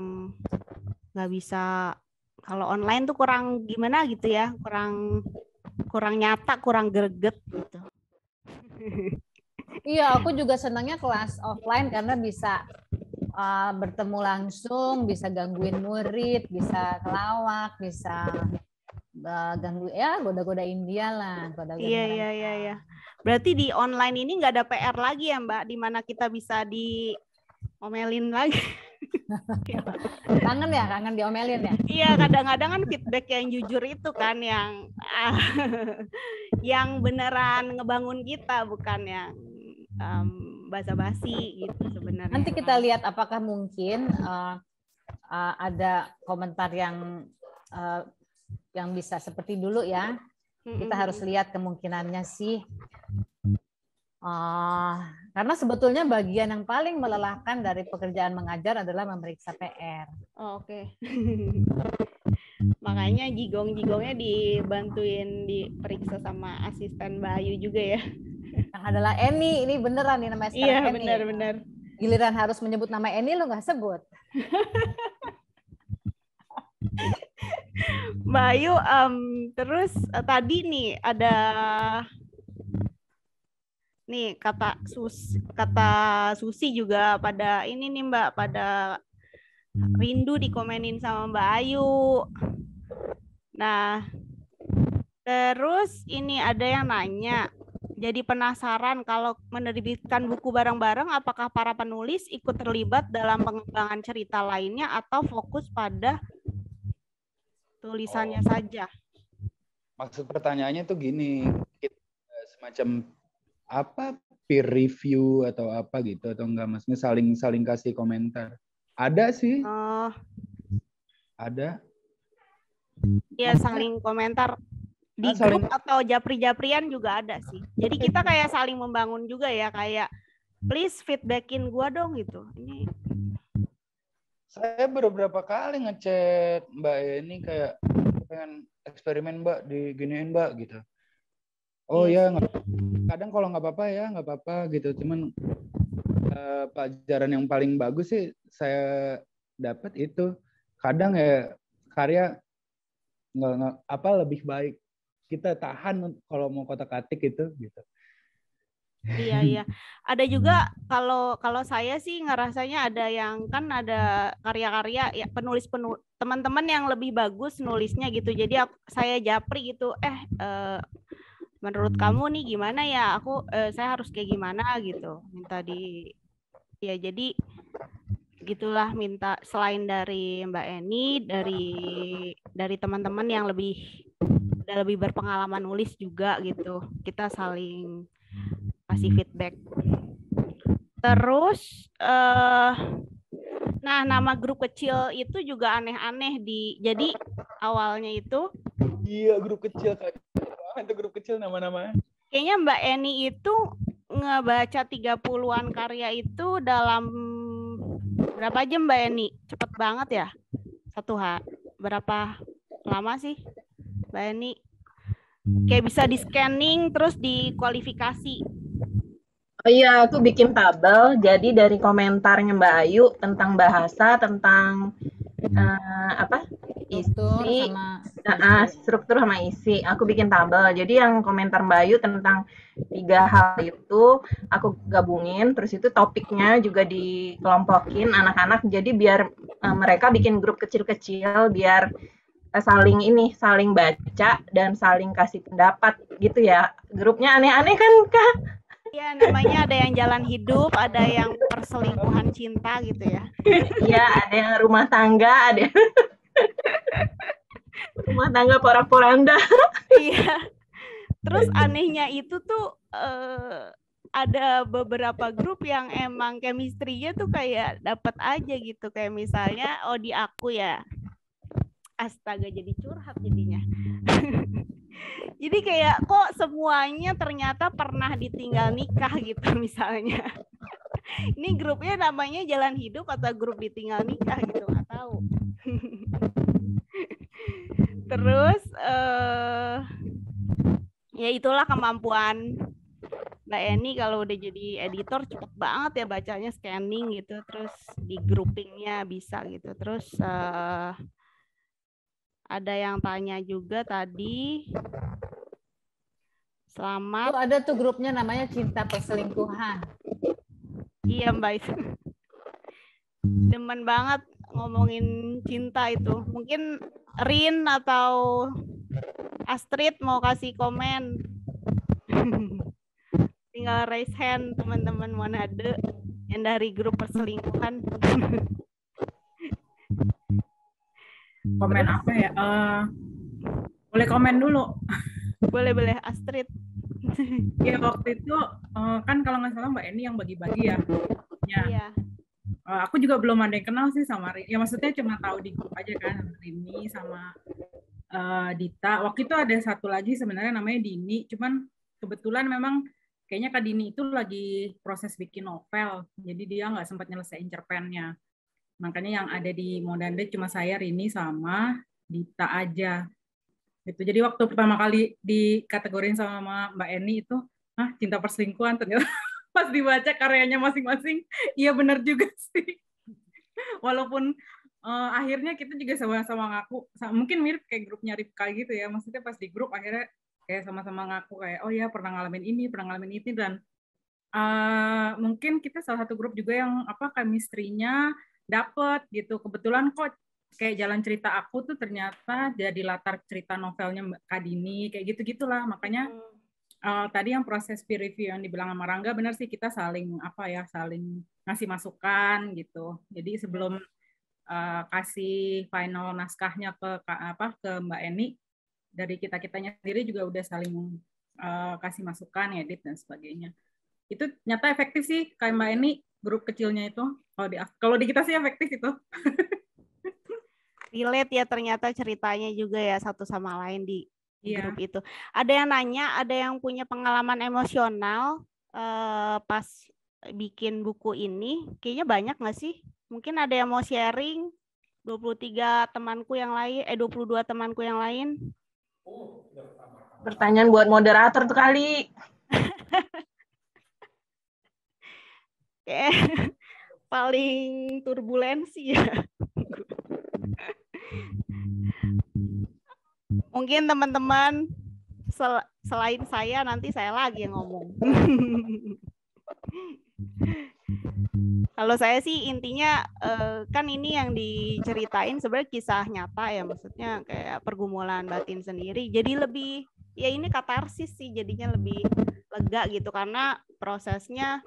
nggak bisa, kalau online tuh kurang gimana gitu ya, kurang nyata, kurang greget gitu. Iya, aku juga senangnya kelas offline karena bisa bertemu langsung, bisa gangguin murid, bisa kelawak, bisa ganggu ya, goda-godain dia lah. Iya. Berarti di online ini nggak ada PR lagi ya Mbak, di mana kita bisa diomelin lagi. Kangen ya, kangen diomelin ya. Iya, kadang-kadang kan feedback yang jujur itu kan yang yang beneran ngebangun kita, bukan yang basa-basi gitu sebenarnya. Nanti kita lihat apakah mungkin ada komentar yang bisa seperti dulu ya. Kita harus lihat kemungkinannya sih. Karena sebetulnya bagian yang paling melelahkan dari pekerjaan mengajar adalah memeriksa PR. Oh, oke. Makanya jigong-jigongnya dibantuin diperiksa sama asisten Mbak Ayu juga ya. Yang adalah Eni, ini beneran nih namanya sekarang. Iya, Eni. benar-benar. Giliran harus menyebut nama Eni lo nggak sebut. Mbak Ayu, terus tadi nih ada nih kata Susi juga pada ini nih Mbak, pada rindu dikomenin sama Mbak Ayu. Nah, terus ini ada yang nanya, jadi penasaran kalau menerbitkan buku bareng-bareng, apakah para penulis ikut terlibat dalam pengembangan cerita lainnya atau fokus pada tulisannya saja? Maksud pertanyaannya tuh gini, semacam apa peer review atau apa gitu atau enggak, maksudnya saling kasih komentar. Ada sih. Ada. Ya, saling komentar di grup atau japri-japrian juga ada sih. Jadi kita kayak saling membangun juga ya, kayak please feedbackin gua dong gitu. Ini saya beberapa kali ngechat Mbak Eni kayak pengen eksperimen Mbak, diginiin Mbak gitu. Oh ya, kadang kalau nggak apa-apa ya nggak apa-apa gitu. Cuman pelajaran yang paling bagus sih saya dapat itu kadang ya karya nggak apa lebih baik kita tahan kalau mau kotak-atik itu gitu. Iya. Ada juga kalau saya sih ngerasanya ada yang kan ada karya-karya ya penulis teman-teman yang lebih bagus nulisnya gitu. Jadi saya japri gitu. Menurut kamu nih gimana ya? Saya harus kayak gimana gitu. Minta ya jadi gitulah, minta selain dari Mbak Eni, dari teman-teman yang lebih berpengalaman nulis juga gitu. Kita saling kasih feedback. Terus nah, nama grup kecil itu juga aneh-aneh jadi awalnya itu grup kecil Kak. Itu grup kecil nama-namanya. Kayaknya Mbak Eni itu ngebaca 30-an karya itu dalam berapa jam Mbak Eni? Cepet banget ya? Berapa lama sih Mbak Eni? Kayak bisa di scanning terus dikualifikasi. Oh iya, aku bikin tabel. Jadi dari komentarnya Mbak Ayu tentang bahasa, tentang isi, struktur sama isi. Aku bikin tabel. Jadi yang komentar Mbak Ayu tentang 3 hal itu aku gabungin. Terus itu topiknya juga dikelompokin anak-anak. Jadi biar mereka bikin grup kecil-kecil biar saling baca dan saling kasih pendapat gitu ya. Grupnya aneh-aneh kan Kak? Iya, namanya ada yang jalan hidup, ada yang perselingkuhan cinta gitu ya. Iya, ada yang rumah tangga, ada rumah tangga porak-poranda. Iya. Terus anehnya itu tuh ada beberapa grup yang emang chemistry-nya tuh kayak dapat aja gitu. Kayak misalnya di aku ya. Astaga, jadi curhat jadinya. Jadi kayak kok semuanya ternyata pernah ditinggal nikah gitu misalnya. Ini grupnya namanya Jalan Hidup atau grup ditinggal nikah gitu, nggak tahu. Terus ya itulah kemampuan Mbak Eni kalau udah jadi editor cepet banget ya bacanya, scanning gitu, terus di groupingnya bisa gitu. Terus ada yang tanya juga tadi. Selamat. Ada tuh grupnya namanya Cinta Perselingkuhan. Iya Mbak itu. Demen banget ngomongin cinta itu. Mungkin Rin atau Astrid mau kasih komen. Tinggal raise hand teman-teman Manado yang dari grup perselingkuhan. Komen apa ya? Boleh komen dulu. Boleh Astrid. Ya waktu itu kan kalau nggak salah Mbak Eni yang bagi-bagi ya. Iya. Aku juga belum ada yang kenal sih sama Rini. Ya maksudnya cuma tahu di grup aja kan, Rini sama Dita. Waktu itu ada satu lagi sebenarnya namanya Dini. Cuman kebetulan memang kayaknya Kak Dini itu lagi proses bikin novel. Jadi dia nggak sempat nyelesain cerpennya. Makanya yang ada di Modande cuma saya, Rini sama Dita aja. Gitu. Jadi waktu pertama kali dikategorin sama Mbak Eni itu, cinta perselingkuhan, ternyata pas dibaca karyanya masing-masing, iya benar juga sih. Walaupun akhirnya kita juga sama-sama ngaku, mungkin mirip kayak grupnya Ripka gitu ya, maksudnya pas di grup akhirnya kayak sama-sama ngaku kayak, oh ya pernah ngalamin ini, dan mungkin kita salah satu grup juga yang chemistry-nya dapet gitu. Kebetulan kok kayak jalan cerita aku tuh ternyata jadi latar cerita novelnya Mbak Kadini, kayak gitu-gitulah. Makanya tadi yang proses peer review yang dibilang sama Rangga benar sih, kita saling saling ngasih masukan gitu. Jadi sebelum kasih final naskahnya ke Mbak Eni, dari kita-kitanya sendiri juga udah saling kasih masukan, edit dan sebagainya. Itu nyata efektif sih, kayak Mbak Eni, grup kecilnya itu. Kalau di kita sih efektif itu. Relate ya ternyata ceritanya juga ya satu sama lain di grup itu. Ada yang nanya, ada yang punya pengalaman emosional pas bikin buku ini. Kayaknya banyak nggak sih? Mungkin ada yang mau sharing. 23 temanku yang lain, 22 temanku yang lain. Pertanyaan buat moderator tuh kali. Kayak paling turbulensi ya. Mungkin teman-teman selain saya nanti saya lagi yang ngomong. Kalau saya sih intinya kan ini yang diceritain sebenarnya kisah nyata ya, maksudnya kayak pergumulan batin sendiri. Jadi lebih ya ini katarsis sih, jadinya lebih lega gitu karena prosesnya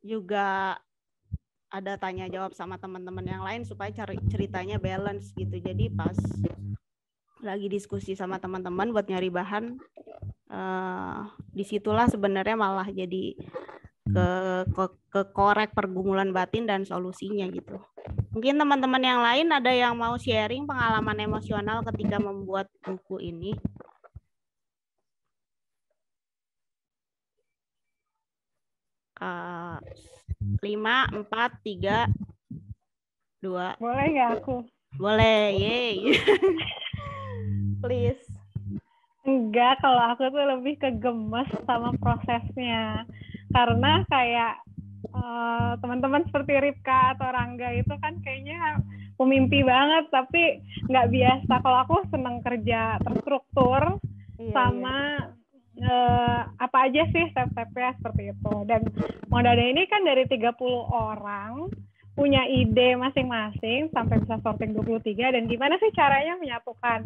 juga ada tanya jawab sama teman-teman yang lain supaya ceritanya balance gitu. Jadi pas lagi diskusi sama teman-teman buat nyari bahan, disitulah sebenarnya malah jadi ke korek pergumulan batin dan solusinya gitu. Mungkin teman-teman yang lain ada yang mau sharing pengalaman emosional ketika membuat buku ini. Uh, 5, 4, 3, 2. Boleh nggak aku? Boleh, yay. Please. Enggak, kalau aku tuh lebih ke gemes sama prosesnya. Karena kayak teman-teman seperti Ripka atau Rangga itu kan kayaknya pemimpi banget, tapi nggak biasa. Kalau aku senang kerja terstruktur, sama apa aja sih step-stepnya seperti itu. Dan Modade ini kan dari 30 orang, punya ide masing-masing sampai bisa sorting 23, dan gimana sih caranya menyatukan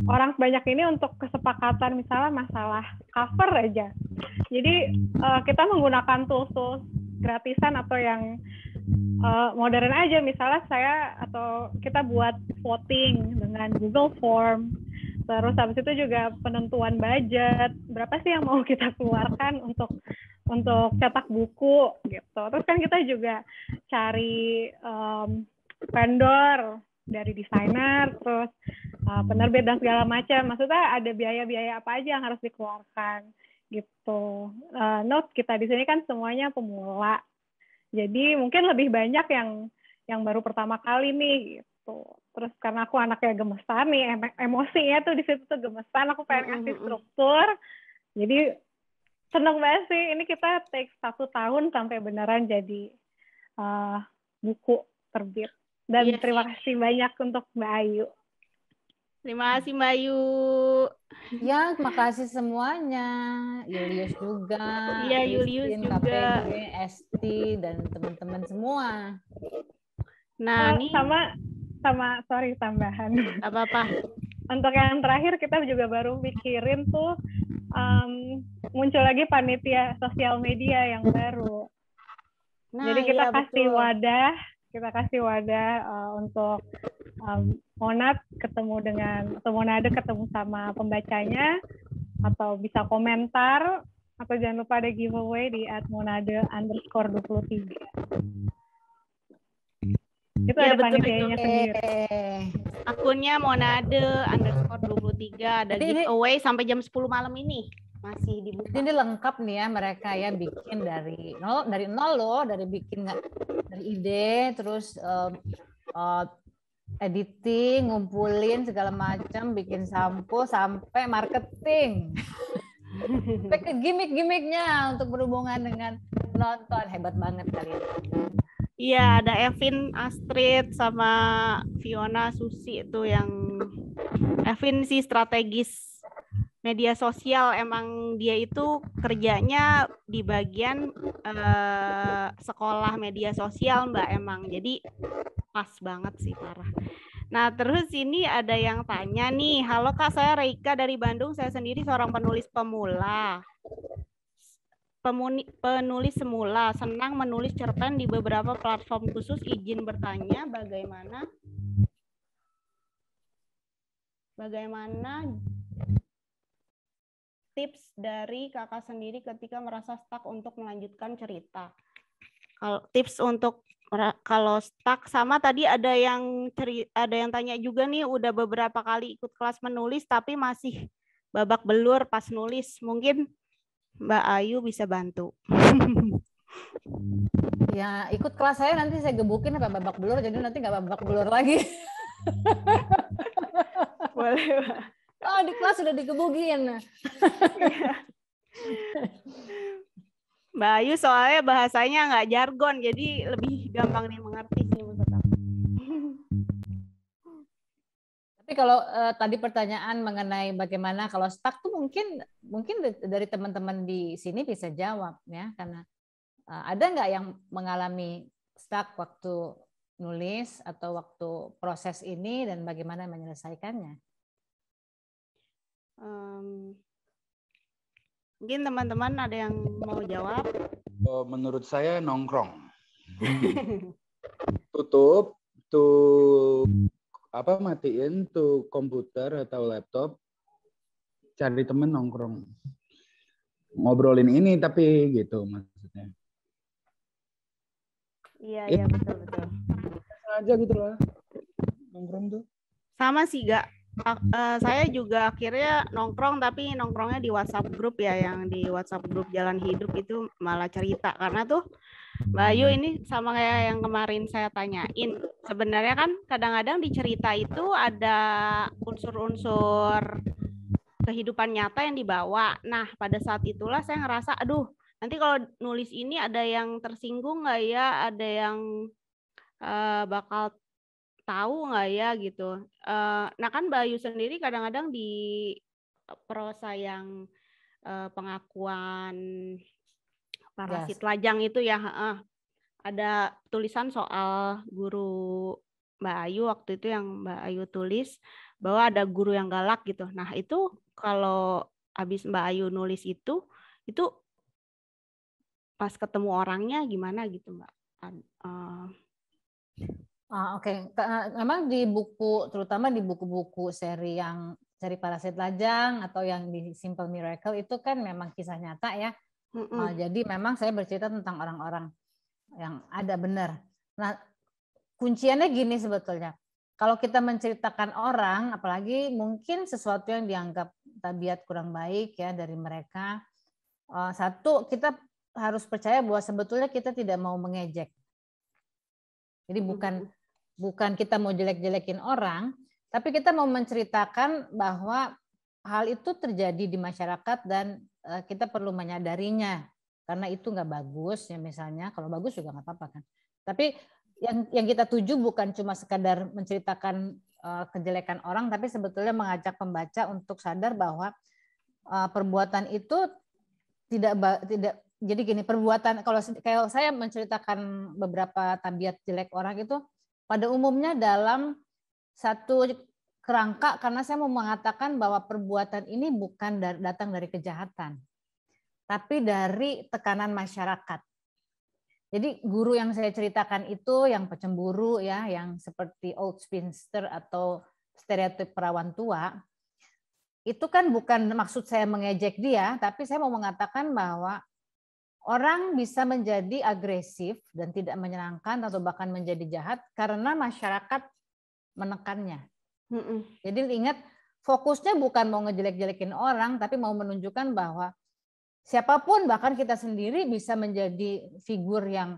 orang sebanyak ini untuk kesepakatan misalnya masalah cover aja. Jadi kita menggunakan tools gratisan atau yang modern aja, misalnya kita buat voting dengan Google Form. Terus habis itu juga penentuan budget, berapa sih yang mau kita keluarkan untuk cetak buku gitu. Terus kan kita juga cari vendor dari desainer, terus penerbit dan segala macam. Maksudnya ada biaya-biaya apa aja yang harus dikeluarkan gitu. Note kita di sini kan semuanya pemula, jadi mungkin lebih banyak yang baru pertama kali nih gitu. Terus karena aku anaknya gemesan nih, emosinya tuh di situ tuh gemesan, aku pengen ngasih struktur. Jadi seneng banget sih, ini kita take 1 tahun sampai beneran jadi buku terbit. Dan terima kasih banyak untuk Mbak Ayu. Terima kasih Mbak Ayu. Ya, terima kasih semuanya. Yulius juga. Iya, Yulius juga. KPG, Esti, dan teman-teman semua. Nah, ini sama sorry tambahan. Apa-apa. Untuk yang terakhir kita juga baru mikirin tuh muncul lagi panitia sosial media yang baru. Jadi kita kasih wadah untuk Monad ketemu dengan, atau Monade ketemu sama pembacanya, atau bisa komentar, atau jangan lupa ada giveaway di @monade_23. Itu Ya, ada betul panitianya itu. sendiri. Akunnya Monade_23 ada giveaway sampai jam 10 malam ini masih dibuka. Ini lengkap nih ya mereka ya, bikin dari nol loh, dari bikin dari ide, terus editing, ngumpulin segala macam, bikin sampo sampai marketing. Sampai ke gimmick-gimmicknya untuk berhubungan dengan penonton. Hebat banget kalian. Iya, ada Evin, Astrid, sama Fiona, Susi itu yang Evin sih strategis media sosial. Emang dia itu kerjanya di bagian sekolah media sosial, Mbak, emang. Jadi pas banget sih, parah. Nah, terus ini ada yang tanya nih, halo Kak, saya Reika dari Bandung, saya sendiri seorang penulis pemula. Penulis semula, senang menulis cerpen di beberapa platform khusus, izin bertanya bagaimana tips dari Kakak sendiri ketika merasa stuck untuk melanjutkan cerita. Kalau tips untuk kalau stuck, sama tadi ada yang tanya juga nih, udah beberapa kali ikut kelas menulis tapi masih babak belur pas nulis. Mungkin Mbak Ayu bisa bantu. Ya, ikut kelas saya nanti saya gebukin sampai babak belur, jadi nanti nggak babak belur lagi. Boleh, Mbak. Oh, di kelas sudah digebukin. Mbak Ayu soalnya bahasanya nggak jargon, jadi lebih gampang dimengerti sih menurut aku. Tapi kalau tadi pertanyaan mengenai bagaimana kalau stuck tuh mungkin dari teman-teman di sini bisa jawab ya, karena ada nggak yang mengalami stuck waktu nulis atau waktu proses ini dan bagaimana menyelesaikannya? Mungkin teman-teman ada yang mau jawab? Menurut saya nongkrong. Tutup tuh matiin tuh komputer atau laptop, cari temen nongkrong, ngobrolin ini tapi gitu maksudnya. Iya betul. Aja gitu lah nongkrong tuh. Sama sih gak. Saya juga akhirnya nongkrong, tapi nongkrongnya di WhatsApp grup ya, yang di WhatsApp grup Jalan Hidup itu malah cerita, karena tuh Mbak Ayu ini sama kayak yang kemarin saya tanyain. Sebenarnya kan kadang-kadang di cerita itu ada unsur-unsur kehidupan nyata yang dibawa. Nah, pada saat itulah saya ngerasa, aduh, nanti kalau nulis ini ada yang tersinggung nggak ya, ada yang bakal tahu nggak ya gitu. Nah kan Mbak Ayu sendiri kadang-kadang di prosa yang pengakuan parasit lajang itu ya, ada tulisan soal guru Mbak Ayu waktu itu, yang Mbak Ayu tulis bahwa ada guru yang galak gitu. Nah itu kalau habis Mbak Ayu nulis itu pas ketemu orangnya gimana gitu Mbak? Oke. Memang di buku, terutama di buku-buku seri Parasit Lajang atau yang di Simple Miracle itu kan memang kisah nyata ya. Jadi memang saya bercerita tentang orang-orang yang ada benar. Nah, kunciannya gini sebetulnya. Kalau kita menceritakan orang, apalagi mungkin sesuatu yang dianggap tabiat kurang baik ya dari mereka, satu, kita harus percaya bahwa sebetulnya kita tidak mau mengejek. Jadi bukan kita mau jelek-jelekin orang, tapi kita mau menceritakan bahwa hal itu terjadi di masyarakat dan kita perlu menyadarinya, karena itu nggak bagus ya, misalnya kalau bagus juga nggak apa-apa kan. Tapi yang kita tuju bukan cuma sekadar menceritakan kejelekan orang, tapi sebetulnya mengajak pembaca untuk sadar bahwa perbuatan itu tidak. Jadi gini, perbuatan, kalau saya menceritakan beberapa tabiat jelek orang itu pada umumnya dalam satu kerangka, karena saya mau mengatakan bahwa perbuatan ini bukan datang dari kejahatan, tapi dari tekanan masyarakat. Jadi guru yang saya ceritakan itu yang pecemburu ya, yang seperti old spinster atau stereotip perawan tua, itu kan bukan maksud saya mengejek dia, tapi saya mau mengatakan bahwa orang bisa menjadi agresif dan tidak menyenangkan atau bahkan menjadi jahat karena masyarakat menekannya. Jadi ingat, fokusnya bukan mau ngejelek-jelekin orang, tapi mau menunjukkan bahwa siapapun, bahkan kita sendiri bisa menjadi figur yang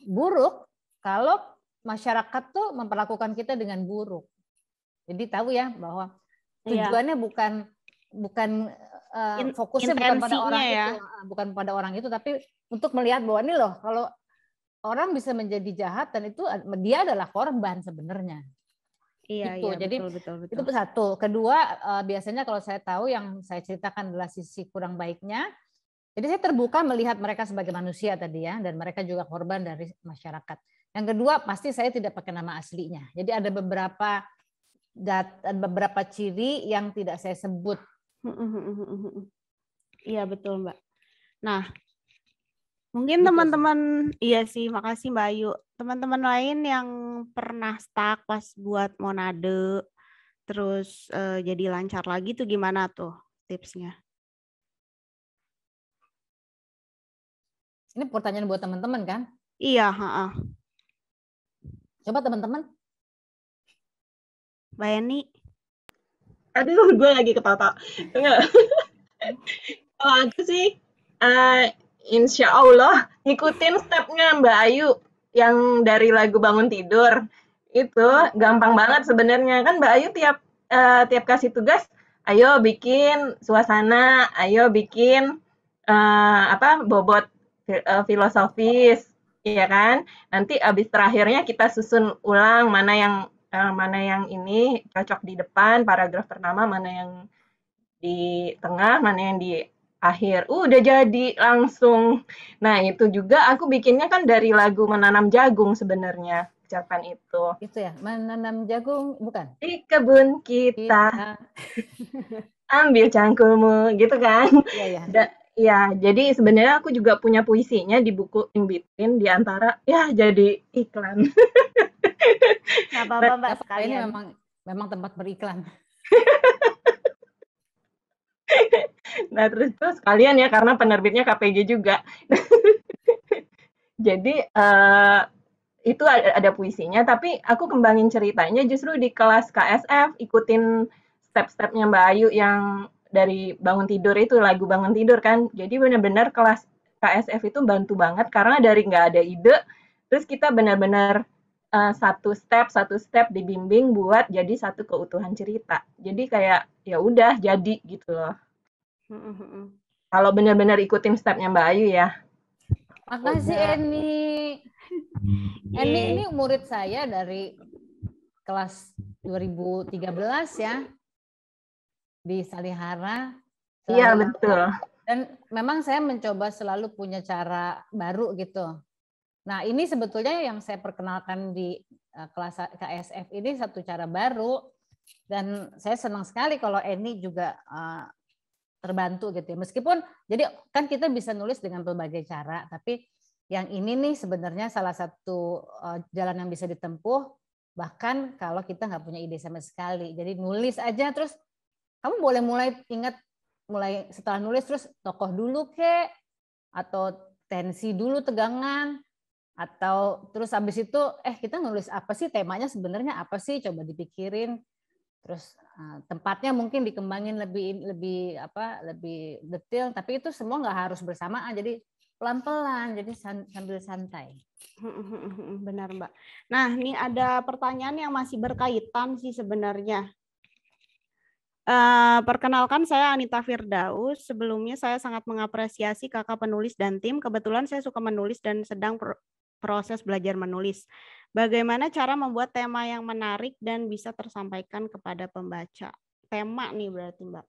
buruk kalau masyarakat tuh memperlakukan kita dengan buruk. Jadi tahu ya bahwa tujuannya bukan fokusnya bukan pada orang ya. Itu, bukan pada orang itu, tapi untuk melihat bahwa ini loh, kalau orang bisa menjadi jahat dan itu dia adalah korban sebenarnya. Iya, gitu. iya, Jadi betul. itu satu. Kedua, biasanya kalau saya tahu yang saya ceritakan adalah sisi kurang baiknya. Jadi saya terbuka melihat mereka sebagai manusia tadi ya, dan mereka juga korban dari masyarakat. Yang kedua, pasti saya tidak pakai nama aslinya. Jadi ada beberapa ciri yang tidak saya sebut. Iya betul Mbak. Nah, mungkin teman-teman, iya sih, makasih Mbak Ayu. Teman-teman lain yang pernah stuck pas buat monade, terus jadi lancar lagi tuh gimana tuh tipsnya? Ini pertanyaan buat teman-teman kan? Iya. Coba teman-teman. Mbak Eni. Aduh, gue lagi ketawa. Kalau aku sih, insya Allah ngikutin stepnya Mbak Ayu yang dari lagu Bangun Tidur. Itu gampang banget sebenarnya. Kan Mbak Ayu tiap kasih tugas, ayo bikin suasana, ayo bikin bobot filosofis, ya kan? Nanti abis terakhirnya kita susun ulang mana yang ini cocok di depan, paragraf pertama, mana yang di tengah, mana yang di akhir. Udah jadi langsung. Nah, itu juga aku bikinnya kan dari lagu Menanam Jagung sebenarnya, ucapan itu. Itu ya, menanam jagung, bukan? Di kebun kita. Ambil cangkulmu, gitu kan? Iya. Ya, jadi sebenarnya aku juga punya puisinya di buku In Between, di antara ya jadi iklan. Nggak apa-apa Mbak, sekalian. Ini memang tempat beriklan. Nah, terus sekalian ya, karena penerbitnya KPG juga. Jadi itu ada puisinya, tapi aku kembangin ceritanya justru di kelas KSF, ikutin step-stepnya Mbak Ayu yang dari Bangun Tidur itu, lagu Bangun Tidur kan. Jadi benar-benar kelas KSF itu bantu banget karena dari nggak ada ide, terus kita benar-benar satu step dibimbing buat jadi satu keutuhan cerita. Jadi kayak ya udah jadi gitu loh. Kalau benar-benar ikutin stepnya Mbak Ayu ya. Makasih Eni. Eni ini murid saya dari kelas 2013 ya. Di Salihara. Iya, betul. Dan memang saya mencoba selalu punya cara baru gitu. Nah, ini sebetulnya yang saya perkenalkan di kelas KSF ini satu cara baru. Dan saya senang sekali kalau Eni juga terbantu gitu ya. Meskipun, jadi kan kita bisa nulis dengan berbagai cara, tapi yang ini nih sebenarnya salah satu jalan yang bisa ditempuh, bahkan kalau kita nggak punya ide sama sekali. Jadi nulis aja, terus kamu boleh mulai setelah nulis terus tokoh dulu kek, atau tensi dulu tegangan, atau terus habis itu kita nulis apa sih, temanya sebenarnya apa sih, coba dipikirin, terus tempatnya mungkin dikembangin lebih detail, tapi itu semua nggak harus bersamaan, jadi pelan-pelan, jadi sambil santai. Benar Mbak. Nah, ini ada pertanyaan yang masih berkaitan sih sebenarnya. Perkenalkan, saya Anita Firdaus. Sebelumnya saya sangat mengapresiasi kakak penulis dan tim. Kebetulan saya suka menulis dan sedang proses belajar menulis. Bagaimana cara membuat tema yang menarik dan bisa tersampaikan kepada pembaca? Tema nih berarti Mbak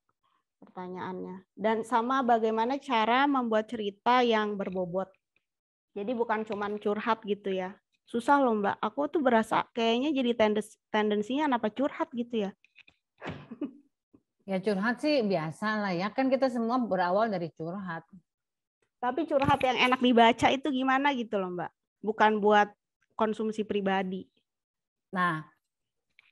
pertanyaannya. Dan sama bagaimana cara membuat cerita yang berbobot. Jadi bukan cuma curhat gitu ya. Susah loh Mbak. Aku tuh berasa kayaknya jadi tendensinya kenapa curhat gitu ya. Ya curhat sih biasa lah ya, kan kita semua berawal dari curhat. Tapi curhat yang enak dibaca itu gimana gitu loh Mbak. Bukan buat konsumsi pribadi. Nah,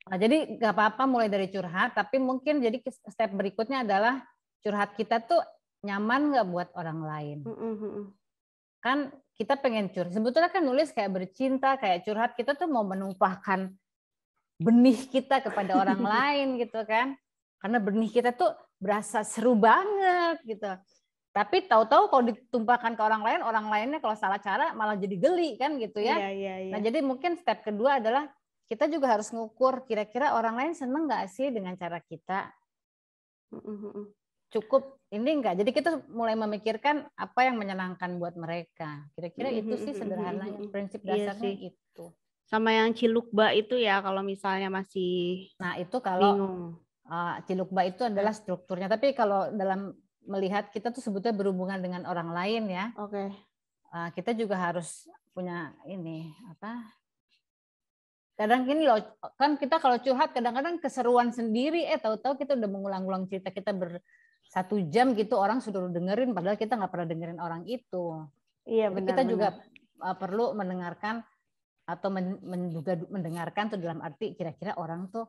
jadi nggak apa-apa mulai dari curhat, tapi mungkin jadi step berikutnya adalah curhat kita tuh nyaman nggak buat orang lain. Kan kita pengen curhat. Sebetulnya kan nulis kayak bercinta, kayak curhat, kita tuh mau menumpahkan benih kita kepada orang lain gitu kan. Karena benih kita tuh berasa seru banget gitu. Tapi tahu-tahu kalau ditumpahkan ke orang lainnya kalau salah cara malah jadi geli kan gitu ya. Iya. Nah jadi mungkin step kedua adalah kita juga harus ngukur kira-kira orang lain seneng nggak sih dengan cara kita. Cukup ini enggak. Jadi kita mulai memikirkan apa yang menyenangkan buat mereka. Kira-kira itu sih sederhananya prinsip dasarnya itu. Sama yang cilukba itu ya kalau misalnya masih itu kalau bingung. Cilukba itu adalah strukturnya. Tapi kalau dalam melihat kita tuh sebetulnya berhubungan dengan orang lain ya. Oke. Kita juga harus punya ini apa? Kadang gini loh, kan kita kalau curhat kadang-kadang keseruan sendiri. Tahu-tahu kita udah mengulang-ulang cerita kita 1 jam gitu, orang sudah dengerin padahal kita nggak pernah dengerin orang itu. Iya benar. Kita juga perlu mendengarkan atau juga mendengarkan tuh dalam arti kira-kira orang tuh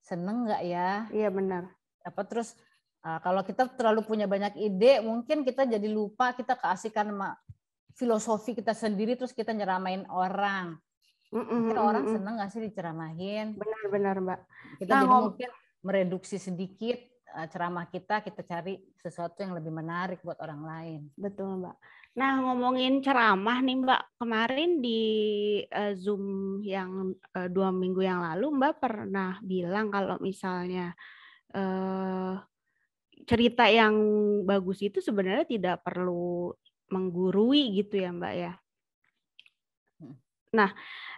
seneng nggak ya? Iya benar. Terus kalau kita terlalu punya banyak ide, mungkin kita jadi lupa, kita keasikan sama filosofi kita sendiri, terus kita nyeramain orang. Mungkin orang seneng nggak sih diceramahin? Benar Mbak. Kita jadi mungkin mereduksi sedikit ceramah kita cari sesuatu yang lebih menarik buat orang lain. Betul Mbak. Nah ngomongin ceramah nih Mbak, kemarin di Zoom yang 2 minggu yang lalu Mbak pernah bilang kalau misalnya cerita yang bagus itu sebenarnya tidak perlu menggurui gitu ya Mbak ya. Nah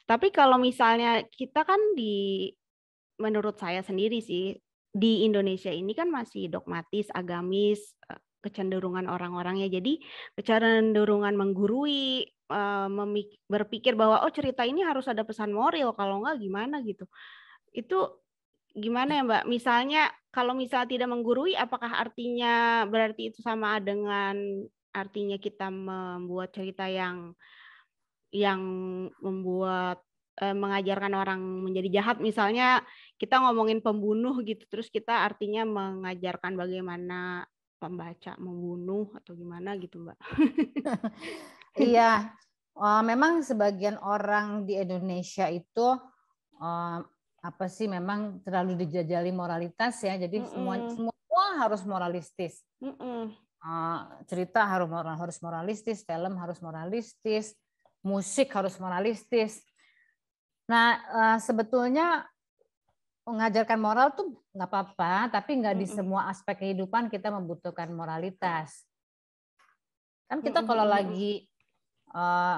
tapi kalau misalnya kita kan menurut saya sendiri sih, di Indonesia ini kan masih dogmatis, agamis, kecenderungan orang-orangnya. Jadi kecenderungan menggurui, berpikir bahwa cerita ini harus ada pesan moral, kalau enggak gimana gitu. Itu gimana ya Mbak? Misalnya kalau tidak menggurui, apakah artinya berarti itu sama dengan artinya kita membuat cerita yang membuat mengajarkan orang menjadi jahat, misalnya kita ngomongin pembunuh gitu, terus kita artinya mengajarkan bagaimana pembaca membunuh atau gimana gitu Mbak? Iya, memang sebagian orang di Indonesia itu memang terlalu dijajali moralitas ya, jadi semua harus moralistis. Cerita harus moralistis, film harus moralistis, musik harus moralistis. Nah, sebetulnya mengajarkan moral tuh nggak apa-apa, tapi nggak di semua aspek kehidupan kita membutuhkan moralitas. Kan kita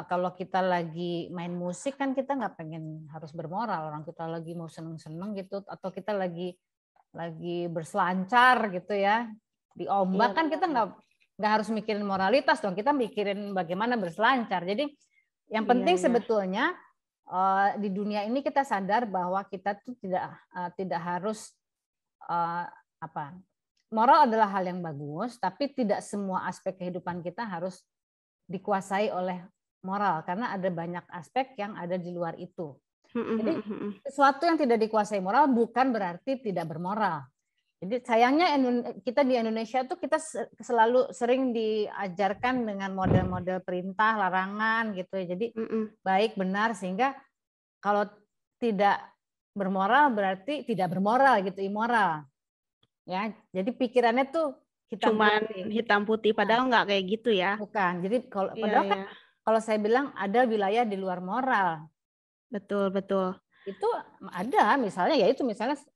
kalau kita lagi main musik kan kita nggak pengen harus bermoral, orang kita lagi mau seneng-seneng gitu, atau kita lagi berselancar gitu ya di ombak, kan kita nggak harus mikirin moralitas dong, kita mikirin bagaimana berselancar. Jadi yang penting sebetulnya di dunia ini kita sadar bahwa kita tuh tidak harus moral adalah hal yang bagus, tapi tidak semua aspek kehidupan kita harus dikuasai oleh moral, karena ada banyak aspek yang ada di luar itu. Jadi sesuatu yang tidak dikuasai moral bukan berarti tidak bermoral. Jadi sayangnya kita di Indonesia tuh kita selalu sering diajarkan dengan model-model perintah, larangan gitu ya. Jadi baik, benar, sehingga kalau tidak bermoral berarti tidak bermoral gitu, immoral. Ya, jadi pikirannya tuh hitam putih, padahal nggak kayak gitu ya. Bukan. Jadi padahal kalau saya bilang ada wilayah di luar moral. Betul. Itu ada, misalnya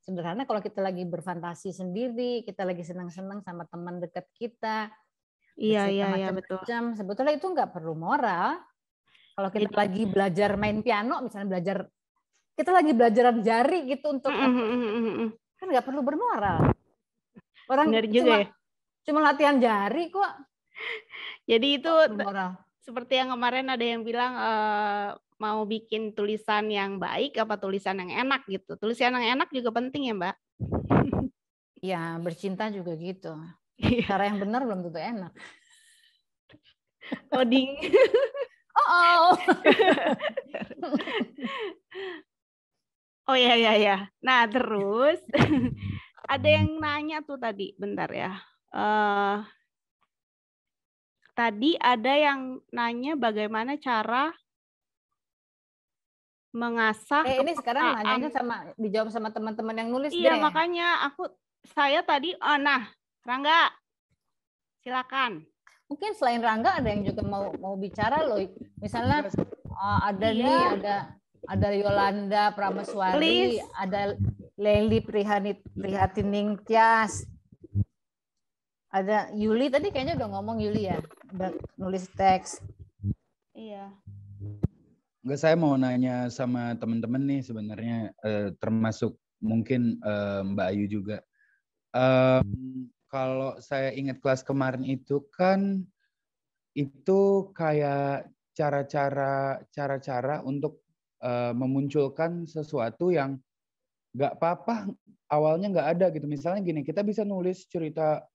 sederhana kalau kita lagi berfantasi sendiri, kita lagi senang-senang sama teman dekat kita. Iya betul. Sebetulnya itu nggak perlu moral. Kalau kita lagi belajar main piano, misalnya kita lagi belajar jari gitu untuk kan nggak perlu bermoral. Orang cuma latihan jari kok. Jadi itu seperti yang kemarin ada yang bilang mau bikin tulisan yang baik apa tulisan yang enak gitu. Tulisan yang enak juga penting ya Mbak. Ya, bercinta juga gitu. Cara yang benar belum tentu enak. Coding. Oh. Oh ya. Nah, terus ada yang nanya tuh tadi, bentar ya. Tadi ada yang nanya bagaimana cara mengasah Ini sekarang kepekaan. nanyanya dijawab sama teman-teman yang nulis Iya, deh. makanya saya tadi, nah, Rangga, silakan. Mungkin selain Rangga ada yang juga mau bicara loh. Misalnya ada nih, ada Yolanda Prameswari, ada Leli Prihatining Tias, ada Yuli tadi kayaknya udah ngomong Yuli ya, udah nulis teks. Iya. Enggak, saya mau nanya sama teman-teman nih sebenarnya, termasuk mungkin Mbak Ayu juga. Kalau saya ingat kelas kemarin itu kan itu kayak cara-cara untuk memunculkan sesuatu yang nggak apa-apa awalnya nggak ada gitu. Misalnya gini, kita bisa nulis cerita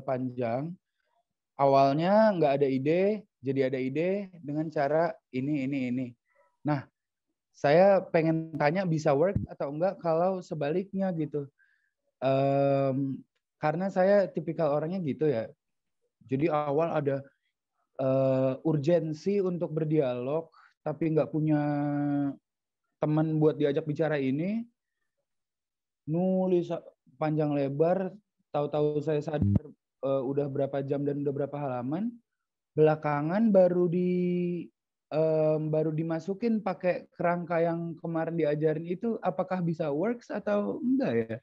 panjang, awalnya nggak ada ide, jadi ada ide dengan cara ini. Nah, saya pengen tanya bisa work atau enggak kalau sebaliknya gitu. Karena saya tipikal orangnya gitu ya. Jadi awal ada urgensi untuk berdialog, tapi nggak punya teman buat diajak bicara ini, nulis panjang lebar, tahu-tahu saya sadar udah berapa jam dan udah berapa halaman, belakangan baru dimasukin pakai kerangka yang kemarin diajarin itu, apakah bisa works atau enggak ya?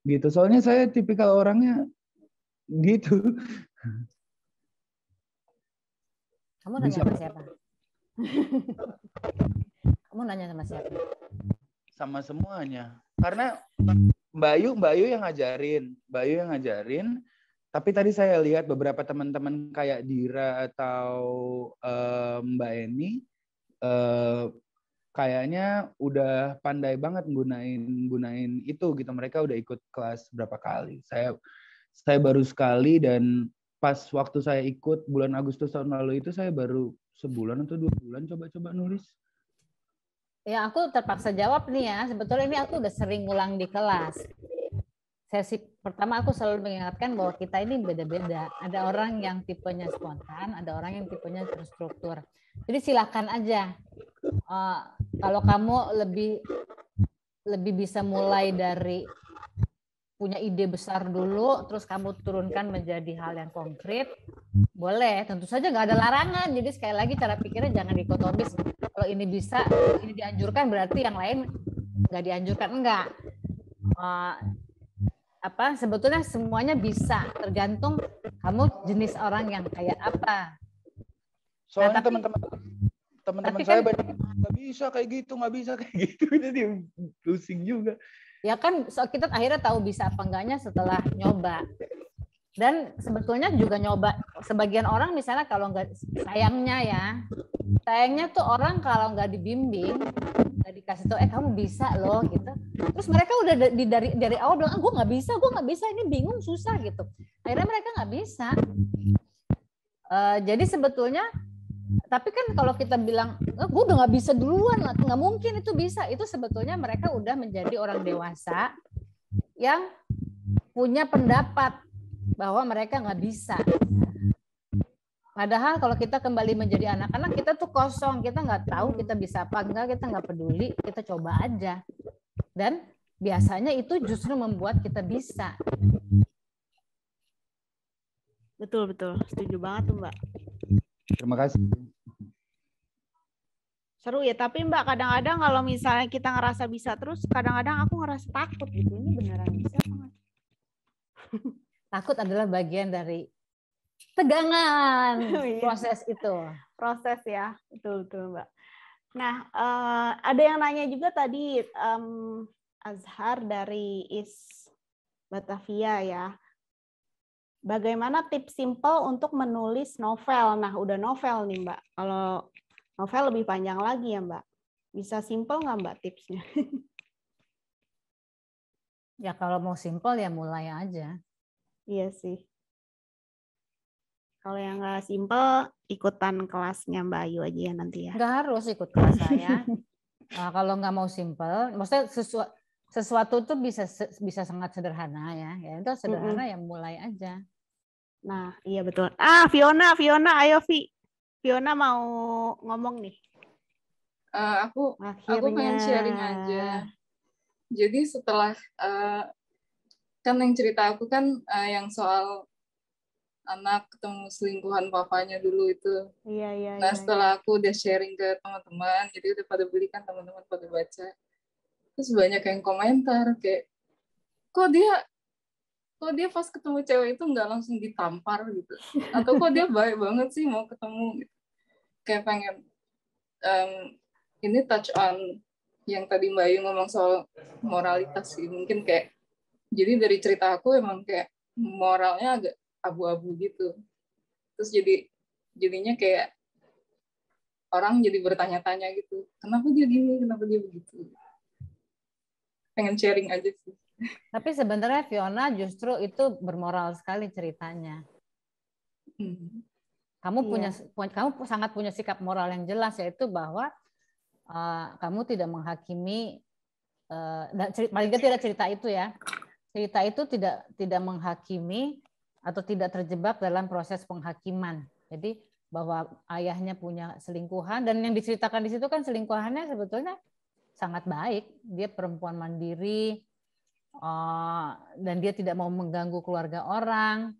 Gitu. Soalnya saya tipikal orangnya gitu. Kamu nanya sama siapa? Kamu nanya sama siapa? Sama semuanya. Karena Mbak Ayu yang ngajarin. Tapi tadi saya lihat beberapa teman-teman kayak Dira atau Mbak Eni kayaknya udah pandai banget gunain itu gitu. Mereka udah ikut kelas berapa kali. Saya baru sekali, dan pas waktu saya ikut bulan Agustus tahun lalu itu saya baru sebulan atau 2 bulan coba-coba nulis. Ya, aku terpaksa jawab nih ya. Sebetulnya ini aku udah sering ulang di kelas. Sesi pertama aku selalu mengingatkan bahwa kita ini beda-beda. Ada orang yang tipenya spontan, ada orang yang tipenya terstruktur. Jadi silakan aja. Kalau kamu lebih bisa mulai dari punya ide besar dulu, terus kamu turunkan menjadi hal yang konkret, boleh. Tentu saja nggak ada larangan. Jadi sekali lagi cara pikirnya jangan dikotomis. Kalau ini bisa, ini dianjurkan, berarti yang lain nggak dianjurkan. Enggak. Sebetulnya semuanya bisa, tergantung kamu jenis orang yang kayak apa. Soalnya teman-teman saya banyak nggak bisa kayak gitu, jadi pusing juga. Ya kan, kita akhirnya tahu bisa apa enggaknya setelah nyoba. Dan sebetulnya juga nyoba, sebagian orang misalnya kalau nggak, sayangnya tuh orang kalau nggak dibimbing, nggak dikasih tahu, kamu bisa loh gitu. Terus mereka udah dari awal bilang, gue nggak bisa, ini bingung, susah gitu. Akhirnya mereka nggak bisa. Jadi sebetulnya, tapi kan kalau kita bilang, gue udah nggak bisa duluan, nggak mungkin itu bisa. Itu sebetulnya mereka udah menjadi orang dewasa yang punya pendapat bahwa mereka nggak bisa. Padahal kalau kita kembali menjadi anak-anak, kita tuh kosong, kita nggak tahu kita bisa apa enggak, kita nggak peduli, kita coba aja. Dan biasanya itu justru membuat kita bisa. Betul, setuju banget tuh Mbak. Terima kasih. Seru ya, tapi Mbak kadang-kadang kalau misalnya kita ngerasa bisa terus, kadang-kadang aku ngerasa takut gitu, ini beneran bisa apa? Takut adalah bagian dari tegangan proses itu. Proses ya, betul Mbak. Nah, ada yang nanya juga tadi, Azhar dari Batavia ya. Bagaimana tips simple untuk menulis novel? Nah, udah novel nih Mbak. Kalau novel lebih panjang lagi ya Mbak. Bisa simple nggak Mbak tipsnya? Ya kalau mau simple ya mulai aja. Iya sih. Kalau yang nggak simple, ikutan kelasnya Mbak Ayu aja ya nanti ya. Nggak harus ikut kelas saya. Nah, kalau nggak mau simple, maksudnya sesuatu itu bisa sangat sederhana ya. Ya itu sederhana ya mulai aja. Nah, iya betul. Fiona, ayo Fiona mau ngomong nih. Aku pengen sharing aja. Jadi setelah kan yang cerita aku kan yang soal anak ketemu selingkuhan papanya dulu itu. Iya. Nah setelah aku udah sharing ke teman-teman, jadi udah pada beli kan teman-teman pada baca. Terus banyak yang komentar kayak, kok dia pas ketemu cewek itu nggak langsung ditampar gitu, atau kok dia baik banget sih mau ketemu gitu. Kayak pengen ini touch on yang tadi Mbak Ayu ngomong soal moralitas sih, mungkin kayak jadi dari cerita aku emang kayak moralnya agak abu-abu gitu. Terus jadinya kayak orang jadi bertanya-tanya gitu, kenapa dia gini, kenapa dia begitu. Pengen sharing aja sih. Tapi sebenarnya Fiona justru itu bermoral sekali ceritanya. Kamu sangat punya sikap moral yang jelas, yaitu bahwa kamu tidak menghakimi, paling tidak cerita itu ya. Cerita itu tidak menghakimi atau tidak terjebak dalam proses penghakiman. Jadi bahwa ayahnya punya selingkuhan, dan yang diceritakan di situ kan selingkuhannya sebetulnya sangat baik. Dia perempuan mandiri, dan dia tidak mau mengganggu keluarga orang.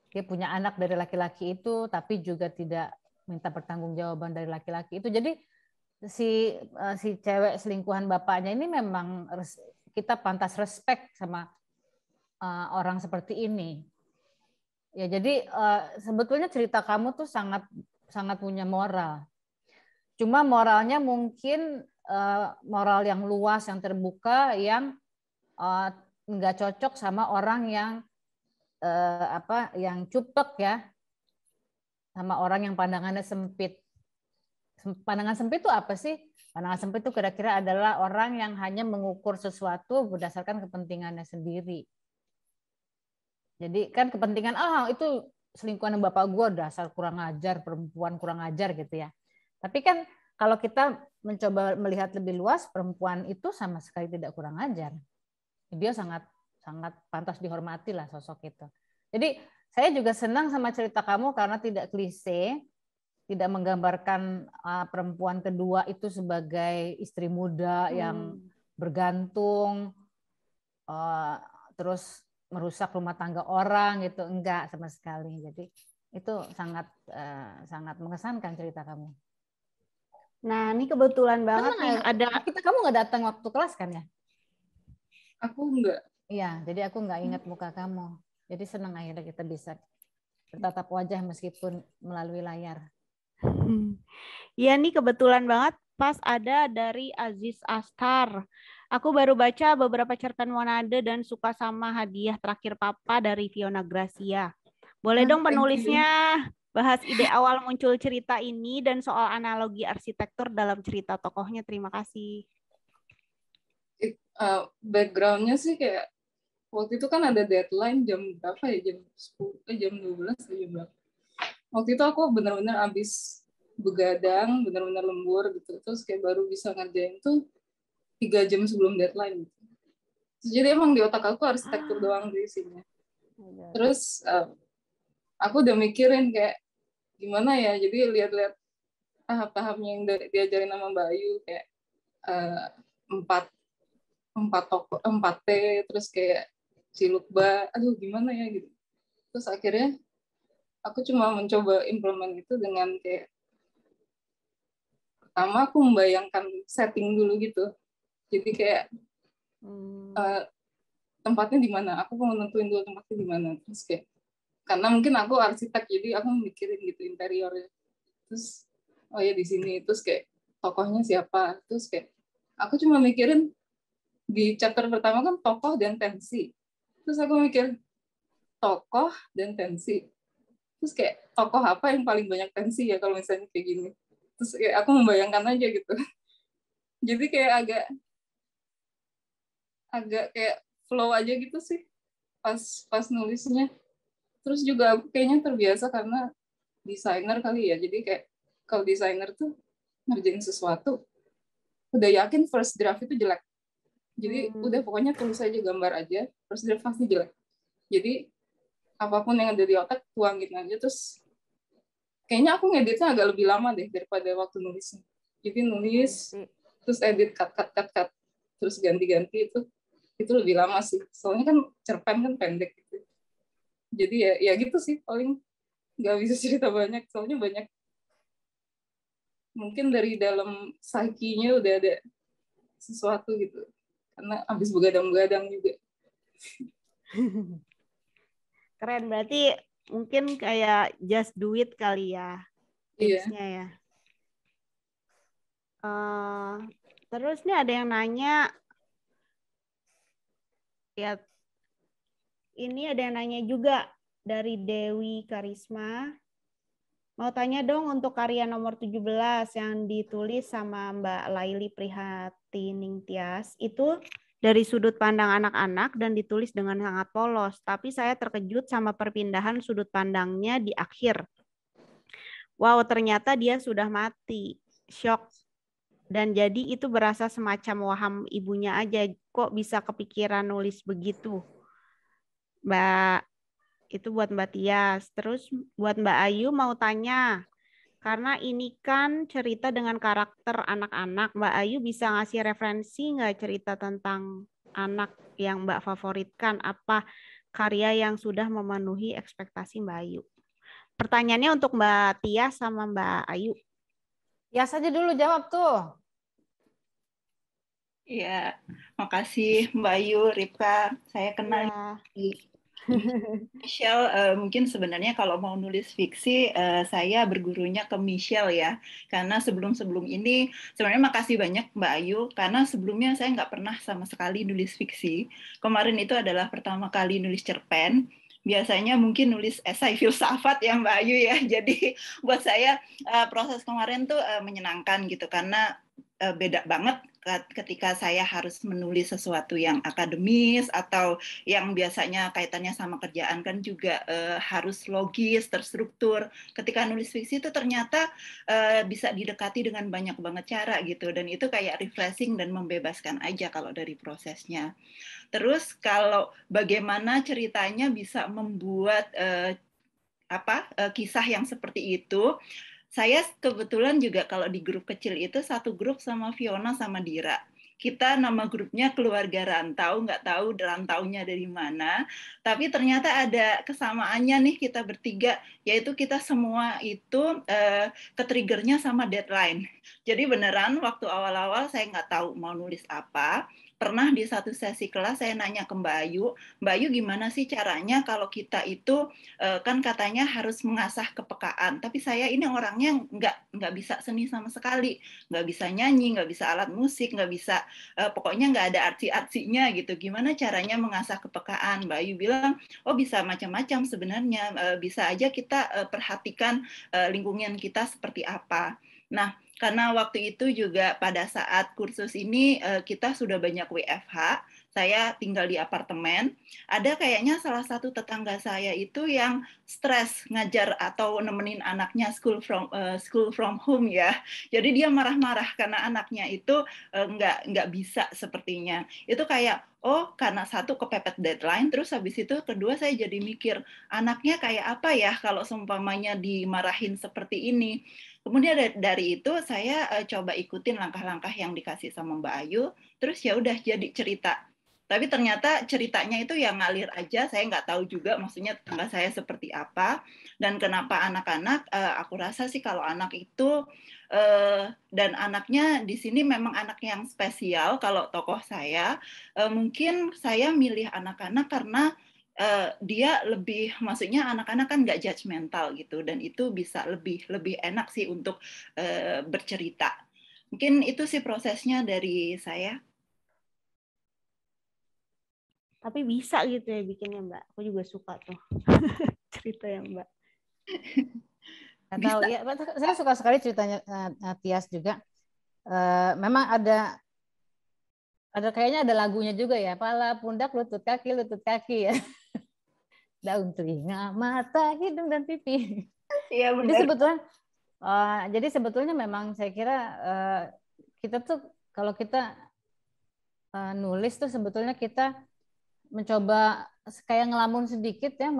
Dia punya anak dari laki-laki itu, tapi juga tidak minta pertanggungjawaban dari laki-laki itu. Jadi si cewek selingkuhan bapaknya ini memang kita pantas respect sama orang seperti ini. Ya, jadi sebetulnya cerita kamu tuh sangat punya moral. Cuma moralnya mungkin moral yang luas, yang terbuka, yang nggak cocok sama orang yang yang cupek ya, sama orang yang pandangannya sempit. Pandangan sempit itu apa sih? Pandangan sempit itu kira-kira adalah orang yang hanya mengukur sesuatu berdasarkan kepentingannya sendiri. Jadi kan kepentingan, itu selingkuhan bapak gue, dasar kurang ajar, perempuan kurang ajar gitu ya. Tapi kan kalau kita mencoba melihat lebih luas, perempuan itu sama sekali tidak kurang ajar. Dia sangat pantas dihormati lah sosok itu. Jadi saya juga senang sama cerita kamu karena tidak klise, tidak menggambarkan perempuan kedua itu sebagai istri muda yang bergantung, terus merusak rumah tangga orang gitu, enggak sama sekali. Jadi itu sangat mengesankan cerita kamu. Nah ini kebetulan banget nih ada kamu nggak datang waktu kelas kan ya? Aku enggak. Iya, jadi aku nggak ingat muka kamu. Jadi senang akhirnya kita bisa bertatap wajah meskipun melalui layar. Iya nih kebetulan banget pas ada dari Aziz Astar. Aku baru baca beberapa cerpen Monade dan suka sama hadiah terakhir Papa dari Fiona Gracia. Boleh dong penulisnya bahas ide awal muncul cerita ini dan soal analogi arsitektur dalam cerita tokohnya. Terima kasih. Backgroundnya sih kayak waktu itu kan ada deadline jam berapa ya, jam 12 atau jam berapa. Waktu itu aku benar-benar habis begadang, benar-benar lembur gitu. Terus kayak baru bisa ngerjain tuh 3 jam sebelum deadline gitu. Jadi emang di otak aku arsitektur doang di sini. Terus aku udah mikirin kayak gimana ya, jadi lihat-lihat tahap-tahapnya yang diajarin sama Mbak Ayu kayak 4T, terus kayak Cilukba, aduh gimana ya gitu. Terus akhirnya aku cuma mencoba implement itu dengan kayak pertama aku membayangkan setting dulu gitu. Jadi kayak tempatnya di mana, aku mau nentuin dulu tempatnya di mana. Terus kayak karena mungkin aku arsitek, jadi aku mikirin gitu interiornya. Terus oh ya di sini, terus kayak tokohnya siapa, terus kayak aku cuma mikirin di chapter pertama kan tokoh dan tensi. Terus aku mikir tokoh dan tensi. Terus kayak tokoh apa yang paling banyak tensi ya kalau misalnya kayak gini. Terus kayak aku membayangkan aja gitu. Jadi kayak agak kayak flow aja gitu sih pas nulisnya. Terus juga aku kayaknya terbiasa karena desainer kali ya. Jadi kayak kalau desainer tuh ngerjain sesuatu, udah yakin first draft itu jelek. Jadi udah pokoknya tulis aja, gambar aja, first draft pasti jelek. Jadi apapun yang ada di otak tuangin aja, terus kayaknya aku ngeditnya agak lebih lama deh daripada waktu nulisnya. Jadi nulis, terus edit, cut, terus ganti-ganti itu lebih lama sih. Soalnya kan cerpen kan pendek gitu. Jadi ya gitu sih, paling nggak bisa cerita banyak, soalnya banyak. Mungkin dari dalam psyche-nya udah ada sesuatu gitu. Karena habis begadang-begadang juga. Keren, berarti mungkin kayak just do it kali ya tipsnya ya. Terus nih ada yang nanya, ya ini ada yang nanya juga dari Dewi Karisma. Mau tanya dong untuk karya nomor 17 yang ditulis sama Mbak Laili Prihatiningtyas, itu dari sudut pandang anak-anak dan ditulis dengan sangat polos, tapi saya terkejut sama perpindahan sudut pandangnya di akhir. Wow, ternyata dia sudah mati. Shock. Dan jadi itu berasa semacam waham ibunya aja. Kok bisa kepikiran nulis begitu? Mbak, itu buat Mbak Tias. Terus buat Mbak Ayu mau tanya, karena ini kan cerita dengan karakter anak-anak, Mbak Ayu bisa ngasih referensi nggak cerita tentang anak yang Mbak favoritkan? Apa karya yang sudah memenuhi ekspektasi Mbak Ayu? Pertanyaannya untuk Mbak Tias sama Mbak Ayu. Tias aja dulu jawab tuh. Iya, makasih Mbak Ayu, Ripka. Saya kenal Michelle. Mungkin sebenarnya kalau mau nulis fiksi, saya bergurunya ke Michelle ya. Karena sebelum ini, sebenarnya makasih banyak Mbak Ayu, karena sebelumnya saya nggak pernah sama sekali nulis fiksi. Kemarin itu adalah pertama kali nulis cerpen. Biasanya mungkin nulis esai filsafat ya Mbak Ayu ya. Jadi buat saya proses kemarin tuh menyenangkan gitu, karena beda banget ketika saya harus menulis sesuatu yang akademis atau yang biasanya kaitannya sama kerjaan kan juga harus logis, terstruktur. Ketika nulis fiksi itu ternyata bisa didekati dengan banyak banget cara gitu, dan itu kayak refreshing dan membebaskan aja kalau dari prosesnya. Terus kalau bagaimana ceritanya bisa membuat kisah yang seperti itu, saya kebetulan juga kalau di grup kecil itu satu grup sama Fiona sama Dira. Kita nama grupnya Keluarga Rantau, nggak tahu rantaunya dari mana, tapi ternyata ada kesamaannya nih kita bertiga, yaitu kita semua itu ketriggernya sama deadline. Jadi beneran waktu awal-awal saya nggak tahu mau nulis apa. Pernah di satu sesi kelas saya nanya ke Mbak Ayu gimana sih caranya kalau kita itu kan katanya harus mengasah kepekaan, tapi saya ini orangnya nggak bisa seni sama sekali, nggak bisa nyanyi, nggak bisa alat musik, nggak bisa pokoknya nggak ada arti-artinya gitu. Gimana caranya mengasah kepekaan? Mbak Ayu bilang, oh bisa macam-macam sebenarnya, bisa aja kita perhatikan lingkungan kita seperti apa. Nah, karena waktu itu juga pada saat kursus ini kita sudah banyak WFH, saya tinggal di apartemen, ada kayaknya salah satu tetangga saya itu yang stres ngajar atau nemenin anaknya school from home ya. Jadi dia marah-marah karena anaknya itu nggak bisa sepertinya. Itu kayak, oh karena satu kepepet deadline, terus habis itu kedua saya jadi mikir, anaknya kayak apa ya kalau seumpamanya dimarahin seperti ini. Kemudian dari itu saya coba ikutin langkah-langkah yang dikasih sama Mbak Ayu, terus ya udah jadi cerita. Tapi ternyata ceritanya itu yang ngalir aja, saya nggak tahu juga maksudnya tetangga saya seperti apa, dan kenapa anak-anak, aku rasa sih kalau anak itu, dan anaknya di sini memang anak yang spesial, kalau tokoh saya, mungkin saya milih anak-anak karena dia lebih, maksudnya anak-anak kan nggak judgmental gitu, dan itu bisa lebih enak sih untuk bercerita. Mungkin itu sih prosesnya dari saya. Tapi bisa gitu ya bikinnya Mbak. Aku juga suka tuh cerita yang Mbak. Tahu ya, saya suka sekali ceritanya Tias juga. Memang ada kayaknya ada lagunya juga ya, pala, pundak, lutut kaki ya. Daun telinga, mata, hidung dan pipi. Iya benar. Jadi sebetulnya memang saya kira kita tuh kalau kita nulis tuh sebetulnya kita mencoba kayak ngelamun sedikit ya,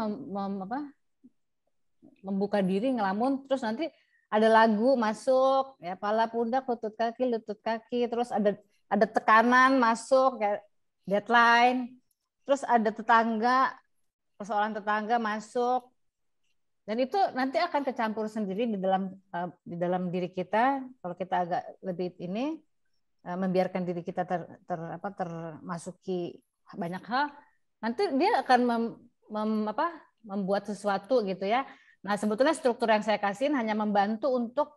membuka diri ngelamun, terus nanti ada lagu masuk ya, pala pundak lutut kaki, terus ada tekanan masuk ya, deadline, terus ada persoalan tetangga masuk, dan itu nanti akan kecampur sendiri di dalam diri kita kalau kita agak lebih ini membiarkan diri kita termasuki banyak hal, nanti dia akan membuat sesuatu gitu ya. Nah, sebetulnya struktur yang saya kasihin hanya membantu untuk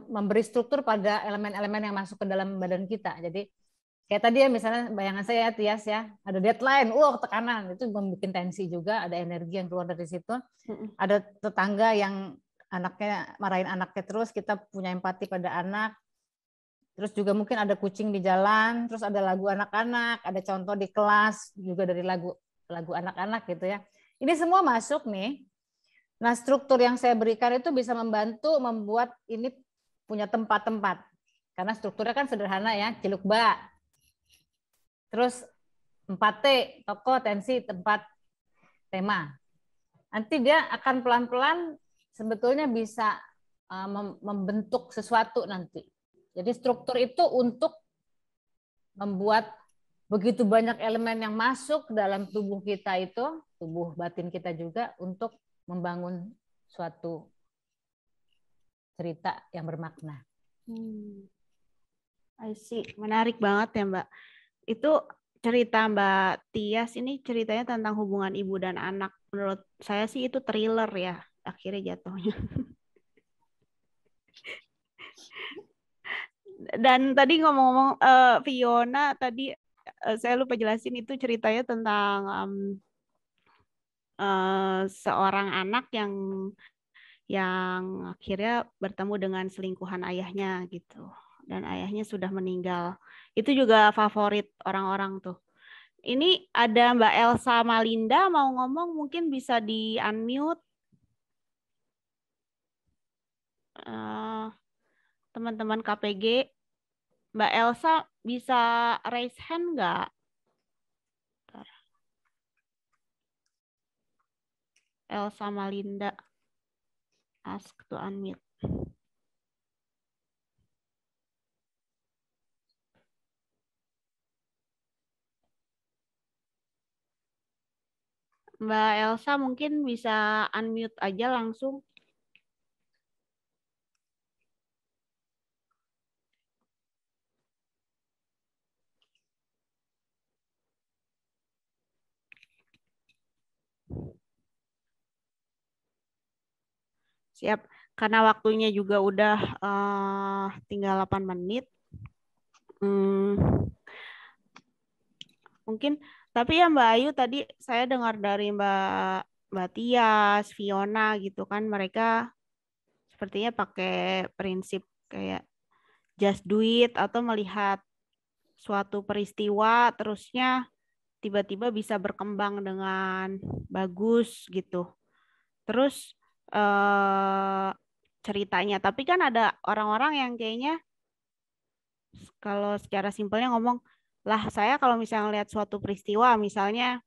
memberi struktur pada elemen-elemen yang masuk ke dalam badan kita. Jadi kayak tadi ya, misalnya bayangan saya Tias ya, ada deadline, tekanan, itu membuat tensi juga, ada energi yang keluar dari situ. Ada tetangga yang anaknya marahin anaknya terus, kita punya empati pada anak. Terus juga mungkin ada kucing di jalan, terus ada lagu anak-anak, ada contoh di kelas juga dari lagu anak-anak gitu ya. Ini semua masuk nih. Nah, struktur yang saya berikan itu bisa membantu membuat ini punya tempat-tempat. Karena strukturnya kan sederhana ya, ciluk bak. Terus 4T, tokoh, tensi, tempat, tema. Nanti dia akan pelan-pelan sebetulnya bisa membentuk sesuatu nanti. Jadi struktur itu untuk membuat begitu banyak elemen yang masuk dalam tubuh kita itu, tubuh batin kita juga, untuk membangun suatu cerita yang bermakna. I see. Menarik banget ya Mbak. Itu cerita Mbak Tias ini ceritanya tentang hubungan ibu dan anak. Menurut saya sih itu thriller ya, akhirnya jatuhnya. Dan tadi ngomong-ngomong Fiona tadi saya lupa jelasin, itu ceritanya tentang seorang anak yang akhirnya bertemu dengan selingkuhan ayahnya gitu, dan ayahnya sudah meninggal. Itu juga favorit orang-orang tuh. Ini ada Mbak Elsa Malinda mau ngomong, mungkin bisa di unmute. Teman-teman KPG, Mbak Elsa bisa raise hand nggak? Elsa Malinda, ask to unmute. Mbak Elsa mungkin bisa unmute aja langsung. Siap, karena waktunya juga udah tinggal 8 menit. Mungkin, tapi ya Mbak Ayu tadi saya dengar dari Mbak Tias, Fiona gitu kan, mereka sepertinya pakai prinsip kayak just do it, atau melihat suatu peristiwa terusnya tiba-tiba bisa berkembang dengan bagus gitu. Terus ceritanya, tapi kan ada orang-orang yang kayaknya kalau secara simpelnya ngomong, lah saya kalau misalnya lihat suatu peristiwa, misalnya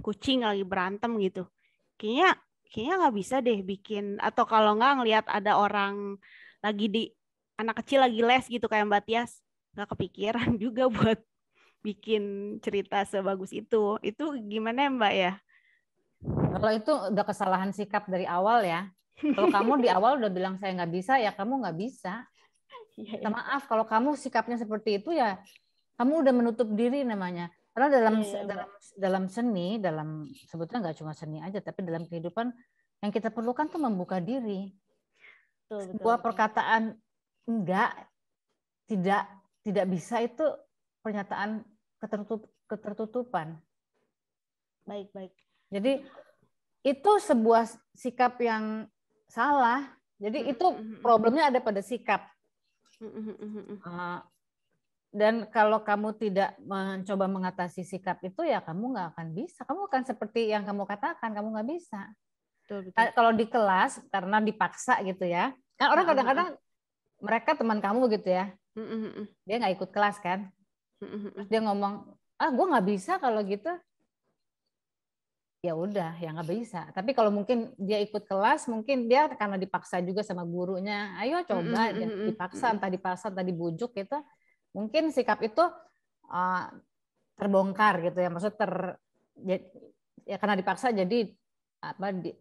kucing lagi berantem gitu, kayaknya nggak bisa deh bikin, atau kalau nggak ngelihat ada orang anak kecil lagi les gitu kayak Mbak Tias, nggak kepikiran juga buat bikin cerita sebagus itu. Itu gimana Mbak ya? Kalau itu udah kesalahan sikap dari awal ya. Kalau kamu di awal udah bilang saya nggak bisa, ya kamu nggak bisa. Minta maaf, kalau kamu sikapnya seperti itu ya kamu udah menutup diri namanya. Karena dalam seni, sebetulnya nggak cuma seni aja, tapi dalam kehidupan yang kita perlukan tuh membuka diri. Sebuah perkataan enggak, tidak bisa itu pernyataan ketertutupan. Baik. Jadi itu sebuah sikap yang salah. Jadi itu problemnya ada pada sikap. Dan kalau kamu tidak mencoba mengatasi sikap itu, ya kamu nggak akan bisa. Kamu akan seperti yang kamu katakan, kamu nggak bisa. Betul. Kalau di kelas karena dipaksa gitu ya, kan orang kadang-kadang mereka teman kamu gitu ya, dia nggak ikut kelas kan, terus dia ngomong, gue nggak bisa kalau gitu, ya udah, ya nggak bisa. Tapi kalau mungkin dia ikut kelas, mungkin dia karena dipaksa juga sama gurunya, ayo coba, dipaksa, entah dibujuk gitu, mungkin sikap itu terbongkar gitu ya, maksud ya karena dipaksa jadi jadi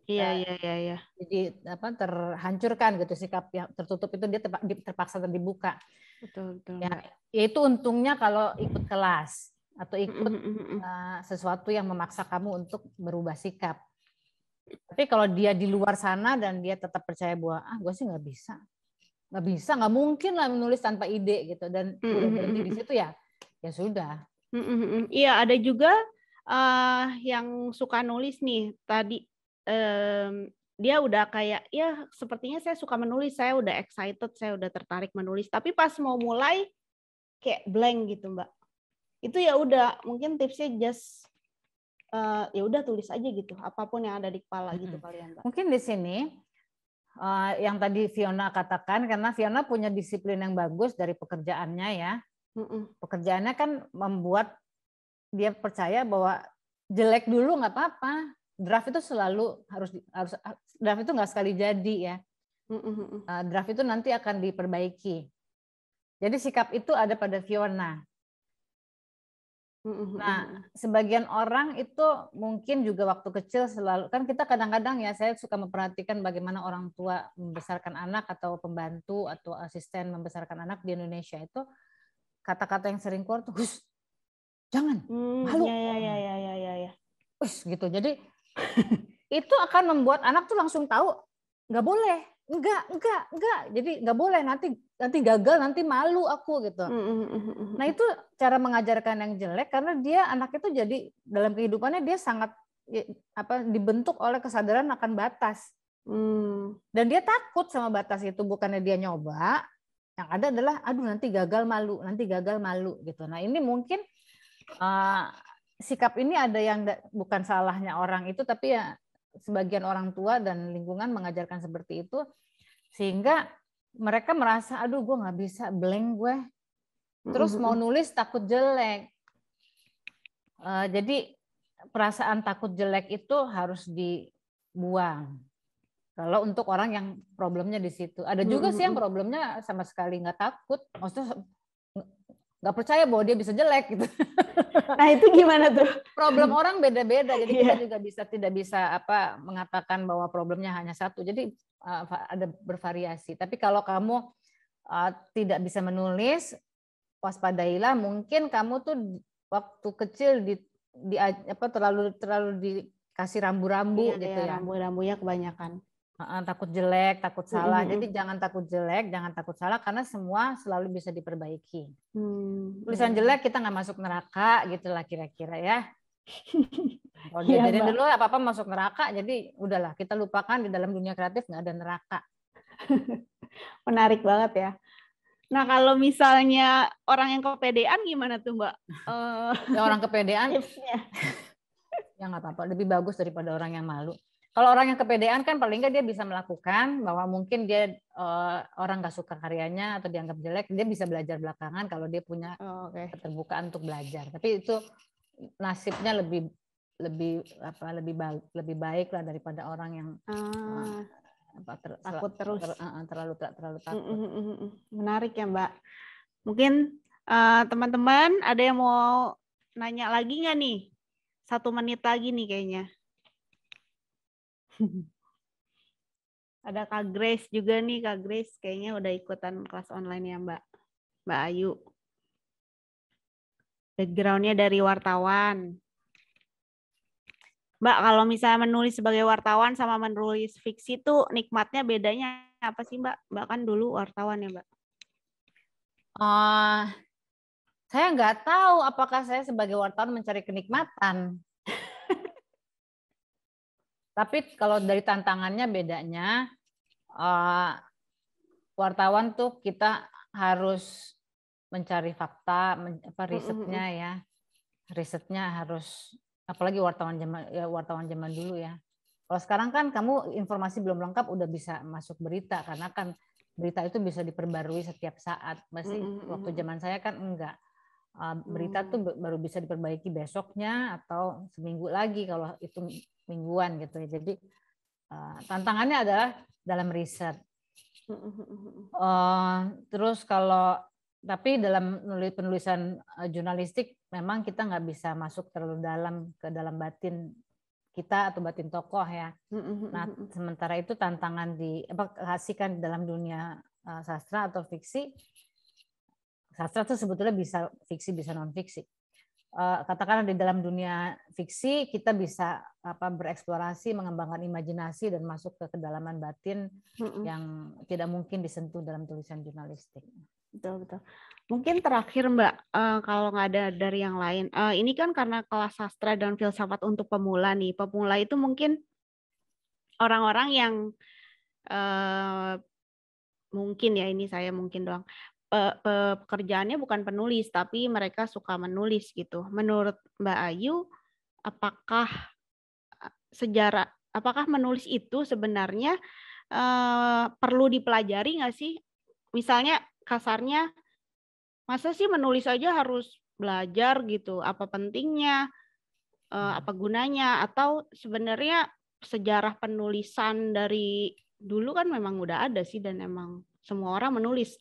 terhancurkan gitu, sikap yang tertutup itu dia terpaksa dibuka. Betul. Ya itu untungnya kalau ikut kelas atau ikut sesuatu yang memaksa kamu untuk berubah sikap. Tapi kalau dia di luar sana dan dia tetap percaya bahwa gue sih nggak bisa, nggak mungkin lah menulis tanpa ide gitu, dan udah berhenti di situ, ya sudah. Iya, ada juga yang suka nulis nih tadi, dia udah kayak ya sepertinya saya suka menulis, saya udah excited, saya udah tertarik menulis, tapi pas mau mulai kayak blank gitu Mbak. Itu ya udah, mungkin tipsnya just ya udah tulis aja gitu, apapun yang ada di kepala gitu kalian Mbak. Mungkin di sini yang tadi Fiona katakan, karena Fiona punya disiplin yang bagus dari pekerjaannya ya. Pekerjaannya kan membuat dia percaya bahwa jelek dulu nggak apa-apa, draft itu selalu harus draft itu nggak sekali jadi ya. Draft itu nanti akan diperbaiki. Jadi sikap itu ada pada Fiona. Nah, sebagian orang itu mungkin juga waktu kecil selalu, kan kita kadang-kadang ya, saya suka memperhatikan bagaimana orang tua membesarkan anak atau pembantu atau asisten membesarkan anak di Indonesia itu, kata-kata yang sering keluar tuh, jangan, malu. Ya. Gitu. Jadi itu akan membuat anak tuh langsung tahu nggak boleh, enggak. Jadi nggak boleh, nanti gagal, nanti malu aku gitu. Nah itu cara mengajarkan yang jelek, karena dia anak itu jadi dalam kehidupannya dia sangat dibentuk oleh kesadaran akan batas. Dan dia takut sama batas itu, bukannya dia nyoba. Yang ada adalah nanti gagal malu gitu. Nah ini mungkin sikap ini ada yang bukan salahnya orang itu, tapi ya sebagian orang tua dan lingkungan mengajarkan seperti itu, sehingga mereka merasa gue nggak bisa, blank gue, terus mau nulis takut jelek. Jadi perasaan takut jelek itu harus dibuang. Kalau untuk orang yang problemnya di situ, ada juga sih yang problemnya sama sekali nggak takut, maksudnya nggak percaya bahwa dia bisa jelek gitu. Nah itu gimana tuh? Problem orang beda-beda, jadi kita juga tidak bisa mengatakan bahwa problemnya hanya satu. Jadi ada bervariasi. Tapi kalau kamu tidak bisa menulis, waspadailah, mungkin kamu tuh waktu kecil terlalu dikasih rambu-rambu gitu ya. Rambu-rambunya kebanyakan. Takut jelek, takut salah. Jadi jangan takut jelek, jangan takut salah, karena semua selalu bisa diperbaiki. Tulisan jelek kita nggak masuk neraka gitulah kira-kira ya. Kalau diajarin dulu apa-apa masuk neraka, jadi udahlah kita lupakan, di dalam dunia kreatif nggak ada neraka. Menarik banget ya. Nah kalau misalnya orang yang kepedean gimana tuh Mbak? Ya orang kepedean ya nggak apa-apa, lebih bagus daripada orang yang malu. Kalau orang yang kepedean kan paling nggak dia bisa melakukan, bahwa mungkin dia orang nggak suka karyanya atau dianggap jelek, dia bisa belajar belakangan kalau dia punya keterbukaan untuk belajar. Tapi itu nasibnya lebih baik lah daripada orang yang takut terus, terlalu takut. Menarik ya Mbak. Mungkin teman-teman ada yang mau nanya lagi nggak nih? 1 menit lagi nih kayaknya. Ada Kak Grace juga nih, Kak Grace kayaknya udah ikutan kelas online ya Mbak Ayu. Background-nya dari wartawan. Mbak, kalau misalnya menulis sebagai wartawan sama menulis fiksi tuh nikmatnya bedanya apa sih Mbak? Mbak kan dulu wartawan ya Mbak. Saya nggak tahu apakah saya sebagai wartawan mencari kenikmatan. Tapi kalau dari tantangannya bedanya, wartawan tuh kita harus mencari fakta, risetnya ya. Risetnya harus, apalagi wartawan zaman dulu ya. Kalau sekarang kan kamu informasi belum lengkap udah bisa masuk berita, karena kan berita itu bisa diperbarui setiap saat. Masih waktu zaman saya kan enggak. Berita tuh baru bisa diperbaiki besoknya atau seminggu lagi kalau itu mingguan gitu ya. Jadi tantangannya adalah dalam riset. Terus tapi dalam penulisan jurnalistik memang kita nggak bisa masuk terlalu dalam ke dalam batin kita atau batin tokoh ya. Nah, sementara itu tantangan kasihkan dalam dunia sastra atau fiksi. Sastra itu sebetulnya bisa fiksi, bisa non fiksi. Katakanlah di dalam dunia fiksi kita bisa bereksplorasi, mengembangkan imajinasi dan masuk ke kedalaman batin yang tidak mungkin disentuh dalam tulisan jurnalistik. Betul. Mungkin terakhir Mbak, kalau nggak ada dari yang lain, ini kan karena kelas sastra dan filsafat untuk pemula nih. Pemula itu mungkin orang-orang yang mungkin ya, ini saya mungkin doang, pekerjaannya bukan penulis, tapi mereka suka menulis gitu. Menurut Mbak Ayu, apakah menulis itu sebenarnya perlu dipelajari nggak sih? Misalnya kasarnya, masa sih menulis aja harus belajar gitu? Apa pentingnya? Apa gunanya? Atau sebenarnya sejarah penulisan dari dulu kan memang udah ada sih, dan emang semua orang menulis.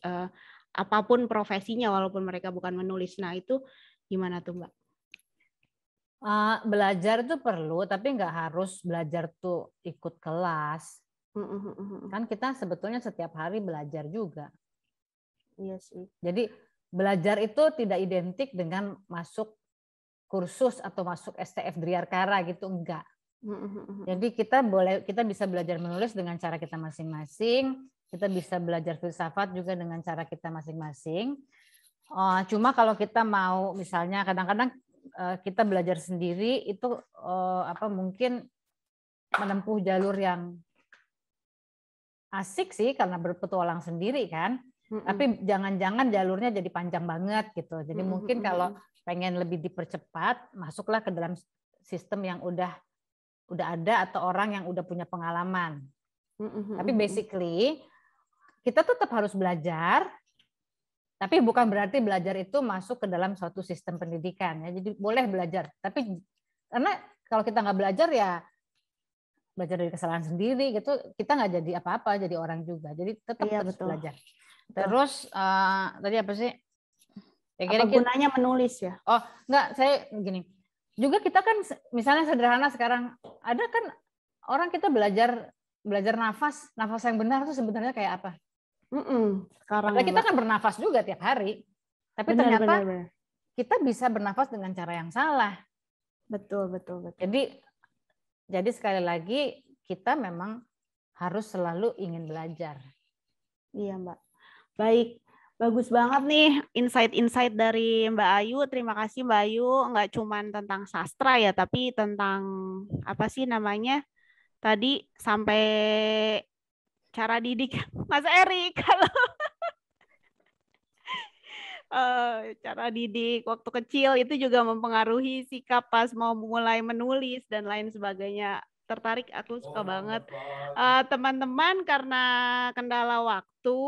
Apapun profesinya walaupun mereka bukan menulis. Nah itu gimana tuh Mbak? Belajar itu perlu, tapi nggak harus belajar tuh ikut kelas. Kan kita sebetulnya setiap hari belajar juga. Iya sih. Jadi belajar itu tidak identik dengan masuk kursus atau masuk STF Driarkara gitu, enggak. Jadi kita bisa belajar menulis dengan cara kita masing-masing. Kita bisa belajar filsafat juga dengan cara kita masing-masing. Cuma kalau kita mau, misalnya kadang-kadang kita belajar sendiri itu mungkin menempuh jalur yang asik sih karena berpetualang sendiri kan. Tapi jangan-jangan jalurnya jadi panjang banget gitu. Jadi mungkin kalau pengen lebih dipercepat, masuklah ke dalam sistem yang udah ada atau orang yang udah punya pengalaman. Tapi basically kita tetap harus belajar, tapi bukan berarti belajar itu masuk ke dalam suatu sistem pendidikan ya. Jadi boleh belajar, tapi karena kalau kita nggak belajar ya belajar dari kesalahan sendiri gitu, kita nggak jadi apa-apa, jadi orang juga. Jadi tetap harus belajar. Terus tadi apa sih? Apa gunanya menulis ya? Oh nggak, saya gini. Juga kita kan misalnya sederhana sekarang ada kan orang kita belajar nafas yang benar itu sebenarnya kayak apa? Sekarang kita kan bernafas juga tiap hari, tapi ternyata kita bisa bernafas dengan cara yang salah. Betul. Jadi sekali lagi kita memang harus selalu ingin belajar. Iya Mbak. Baik, bagus banget nih insight-insight dari Mbak Ayu. Terima kasih Mbak Ayu. Nggak cuma tentang sastra ya, tapi tentang apa sih namanya tadi sampai cara didik Mas Erik kalau cara didik waktu kecil itu juga mempengaruhi sikap pas mau mulai menulis dan lain sebagainya. Tertarik, aku suka banget. Teman-teman, karena kendala waktu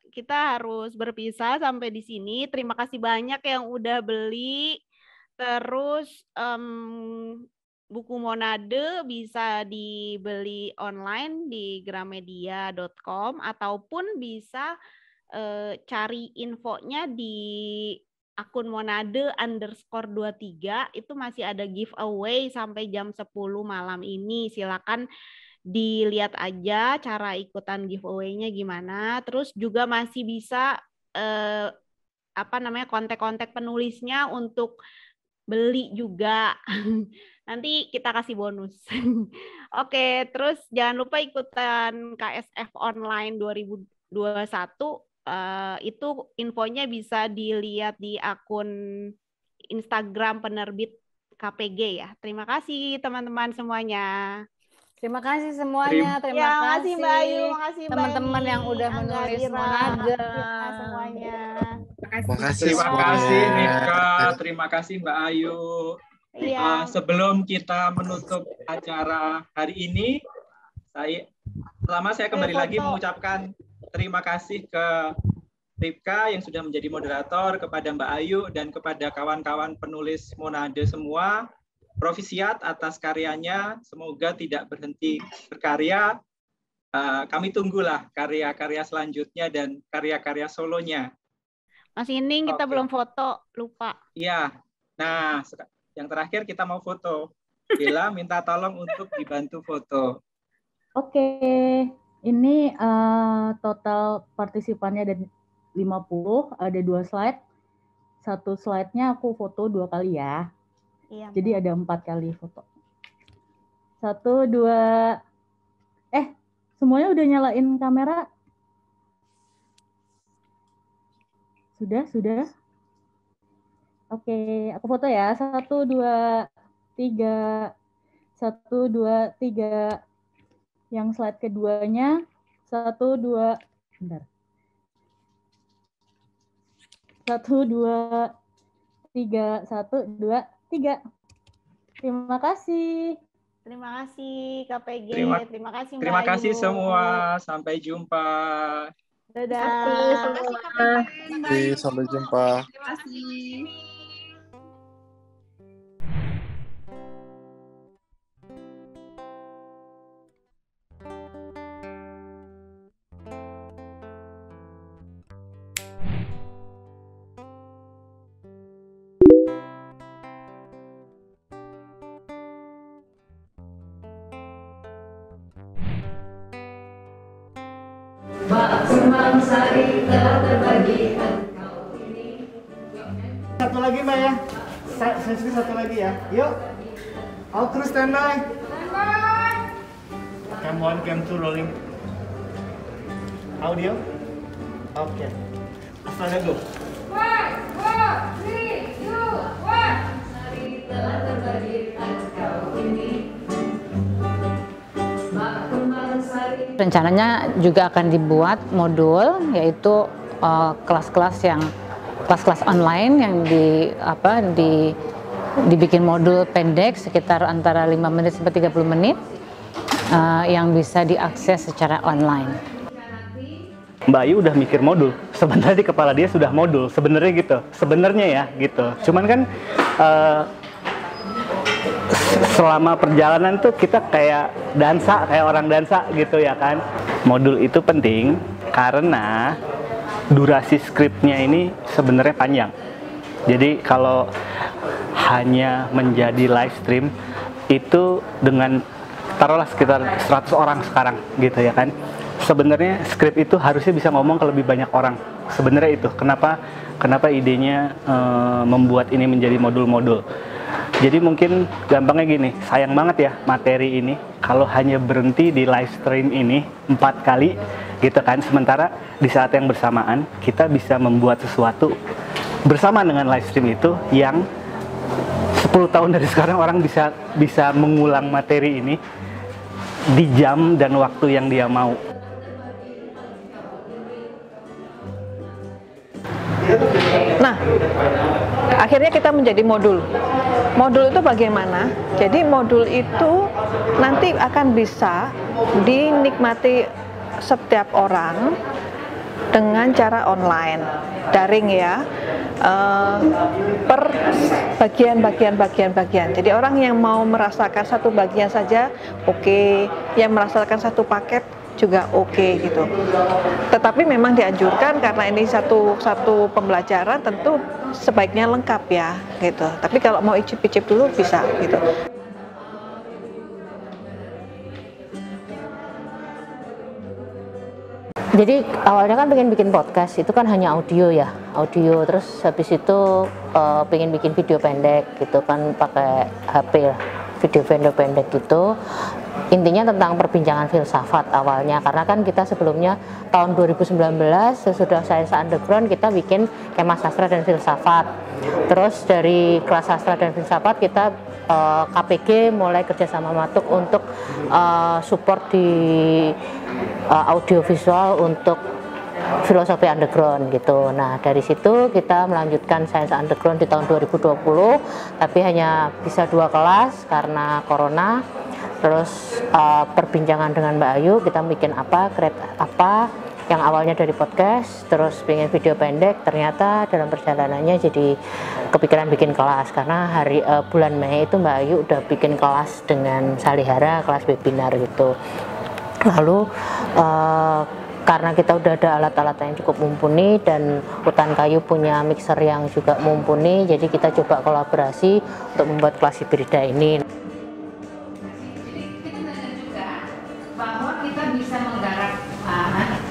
kita harus berpisah sampai di sini. Terima kasih banyak yang udah beli. Terus buku Monade bisa dibeli online di gramedia.com ataupun bisa cari infonya di akun Monade_23. Itu masih ada giveaway sampai jam 10 malam ini. Silakan dilihat aja cara ikutan giveaway-nya gimana. Terus juga masih bisa kontak-kontak penulisnya untuk beli juga. Nanti kita kasih bonus. Oke, terus jangan lupa ikutan KSF Online 2021. Itu infonya bisa dilihat di akun Instagram penerbit KPG ya. Terima kasih teman-teman semuanya. Terima kasih semuanya. Terima kasih Mbak Ayu, makasih teman-teman yang udah menulis Monade. Semuanya. Makasih Terima semuanya. kasih Nika, terima kasih Mbak Ayu. Iya. Sebelum kita menutup acara hari ini, saya kembali lagi mengucapkan terima kasih ke Ripka yang sudah menjadi moderator, kepada Mbak Ayu, dan kepada kawan-kawan penulis Monade semua. Profisiat atas karyanya, semoga tidak berhenti berkarya. Kami tunggulah karya-karya selanjutnya dan karya-karya solonya. Mas Ining, kita belum foto, lupa. Iya, nah yang terakhir kita mau foto. Bella minta tolong untuk dibantu foto. Oke, ini total partisipannya ada 50, ada 2 slide. Satu slide-nya aku foto 2 kali ya. Iya. Jadi ada 4 kali foto. 1, 2, semuanya udah nyalain kamera? Sudah? Oke, aku foto ya. 1, 2, 3. 1, 2, 3. Yang slide keduanya 1, 2. Bentar. 1, 2, 3. 1, 2, 3. Terima kasih. Terima kasih KPG. Terima kasih Mbak Terima kasih Ayu. semua. Sampai jumpa. Dadah. Sampai jumpa. Terima kasih. Satu lagi Mbak ya, sesi satu lagi ya. Yuk, all crew standby. Cam 1, cam 2 rolling. Audio. Oke. Asal go. 1, 2, 3, 2, 1. Rencananya juga akan dibuat modul, yaitu kelas-kelas online yang dibikin modul pendek sekitar antara 5 menit sampai 30 menit yang bisa diakses secara online. Mbak Ayu udah mikir modul, sebenarnya di kepala dia sudah modul, sebenarnya gitu, sebenarnya ya gitu. Cuman kan selama perjalanan tuh kita kayak orang dansa gitu ya kan. Modul itu penting karena durasi skripnya ini sebenarnya panjang. Jadi kalau hanya menjadi live stream itu dengan taruhlah sekitar 100 orang sekarang gitu ya kan. Sebenarnya skrip itu harusnya bisa ngomong ke lebih banyak orang. Sebenarnya itu kenapa idenya membuat ini menjadi modul-modul. Jadi mungkin gampangnya gini, sayang banget ya materi ini kalau hanya berhenti di live stream ini 4 kali gitu kan. Sementara di saat yang bersamaan kita bisa membuat sesuatu bersama dengan live stream itu yang 10 tahun dari sekarang orang bisa mengulang materi ini di jam dan waktu yang dia mau. Nah, akhirnya kita menjadi modul. Modul itu bagaimana? Jadi modul itu nanti akan bisa dinikmati setiap orang dengan cara online, daring ya, per bagian. Jadi orang yang mau merasakan satu bagian saja oke, yang merasakan satu paket juga oke gitu. Tetapi memang dianjurkan karena ini satu pembelajaran tentu sebaiknya lengkap ya gitu. Tapi kalau mau icip-icip dulu bisa gitu. Jadi awalnya kan pengen bikin podcast, itu kan hanya audio ya, terus habis itu pengen bikin video pendek gitu kan pakai HP lah, video pendek gitu. Intinya tentang perbincangan filsafat awalnya, karena kan kita sebelumnya tahun 2019 sesudah Science Underground kita bikin Kemah Sastra dan Filsafat. Terus dari kelas sastra dan filsafat kita KPG mulai kerjasama Matuk untuk support di audiovisual untuk filosofi underground gitu. Nah dari situ kita melanjutkan sains underground di tahun 2020, tapi hanya bisa 2 kelas karena corona. Terus perbincangan dengan Mbak Ayu, kita bikin apa, create apa, yang awalnya dari podcast, terus pengen video pendek, ternyata dalam perjalanannya jadi kepikiran bikin kelas, karena bulan Mei itu Mbak Ayu udah bikin kelas dengan Salihara, kelas webinar gitu. Lalu karena kita udah ada alat-alat yang cukup mumpuni dan Hutan Kayu punya mixer yang juga mumpuni, jadi kita coba kolaborasi untuk membuat kelas hibrida ini. Bahwa kita bisa menggarap,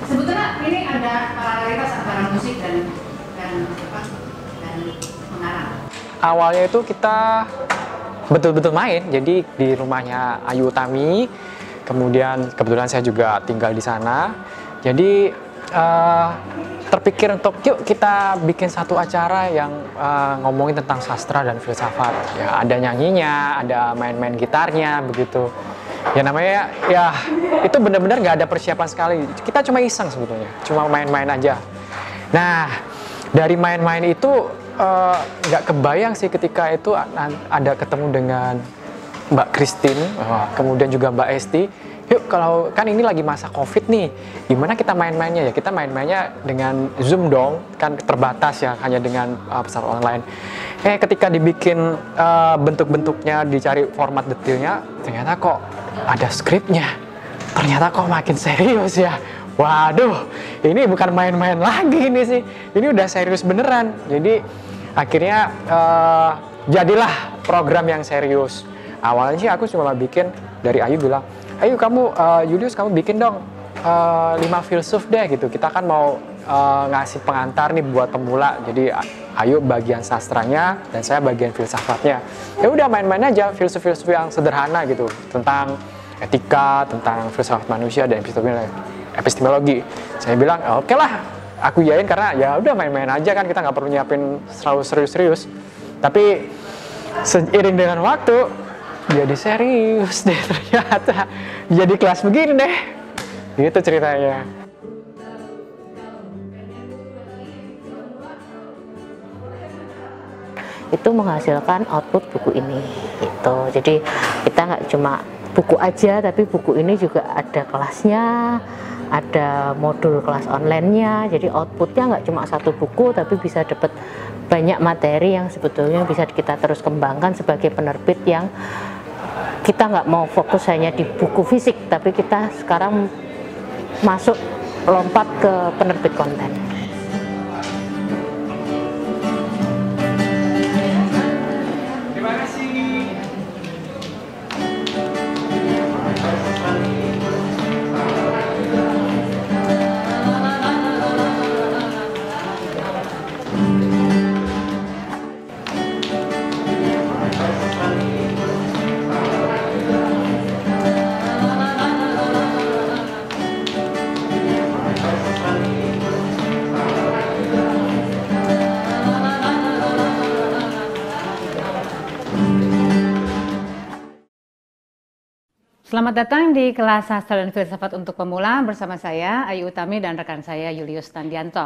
sebetulnya ini ada paralelitas antara musik dan mengarang. Awalnya itu kita betul-betul main, jadi di rumahnya Ayu Utami, kemudian kebetulan saya juga tinggal di sana, jadi terpikir untuk yuk kita bikin satu acara yang ngomongin tentang sastra dan filsafat. Ya, ada nyanyinya, ada main-main gitarnya begitu. Ya namanya ya itu benar-benar nggak ada persiapan sekali. Kita cuma iseng sebetulnya, cuma main-main aja. Nah dari main-main itu nggak kebayang sih ketika itu ada ketemu dengan Mbak Christine, kemudian juga Mbak Esti. Yuk kalau kan ini lagi masa COVID nih, gimana kita main-mainnya ya? Kita main-mainnya dengan Zoom dong, kan terbatas ya hanya dengan pesan online. Ketika dibikin bentuk-bentuknya, dicari format detailnya, ternyata kok ada skripnya. Ternyata kok makin serius ya. Waduh, ini bukan main-main lagi ini sih. Ini udah serius beneran. Jadi akhirnya jadilah program yang serius. Awalnya sih aku cuma bikin, dari Ayu bilang, ayo kamu, Julius kamu bikin dong 5 filsuf deh gitu. Kita kan mau ngasih pengantar nih buat pemula. Jadi Ayu bagian sastranya dan saya bagian filsafatnya. Ya udah main-main aja filsuf-filsuf yang sederhana gitu tentang etika, tentang filsafat manusia dan epistemologi. Saya bilang oke lah, aku yain karena ya udah main-main aja kan, kita nggak perlu nyiapin selalu serius-serius. Tapi seiring dengan waktu jadi serius deh ternyata, jadi kelas begini deh, gitu ceritanya. Itu menghasilkan output buku ini gitu. Jadi kita nggak cuma buku aja, tapi buku ini juga ada kelasnya, ada modul kelas online-nya. Jadi outputnya nggak cuma satu buku, tapi bisa dapat banyak materi yang sebetulnya bisa kita terus kembangkan sebagai penerbit yang kita nggak mau fokus hanya di buku fisik, tapi kita sekarang masuk lompat ke penerbit konten. Terima kasih. Selamat datang di kelas Sastra dan Filsafat untuk Pemula bersama saya Ayu Utami dan rekan saya Julius Tandianto.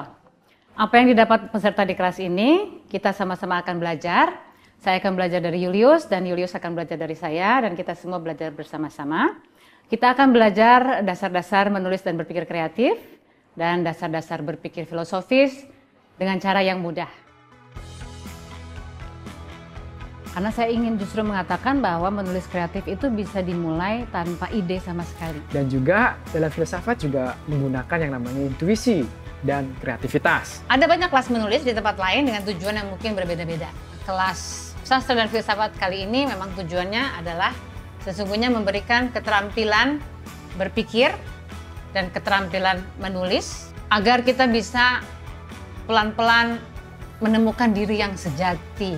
Apa yang didapat peserta di kelas ini, kita sama-sama akan belajar. Saya akan belajar dari Julius dan Julius akan belajar dari saya dan kita semua belajar bersama-sama. Kita akan belajar dasar-dasar menulis dan berpikir kreatif dan dasar-dasar berpikir filosofis dengan cara yang mudah. Karena saya ingin justru mengatakan bahwa menulis kreatif itu bisa dimulai tanpa ide sama sekali. Dan juga dalam filsafat juga menggunakan yang namanya intuisi dan kreativitas. Ada banyak kelas menulis di tempat lain dengan tujuan yang mungkin berbeda-beda. Kelas sastra dan filsafat kali ini memang tujuannya adalah sesungguhnya memberikan keterampilan berpikir dan keterampilan menulis agar kita bisa pelan-pelan menemukan diri yang sejati.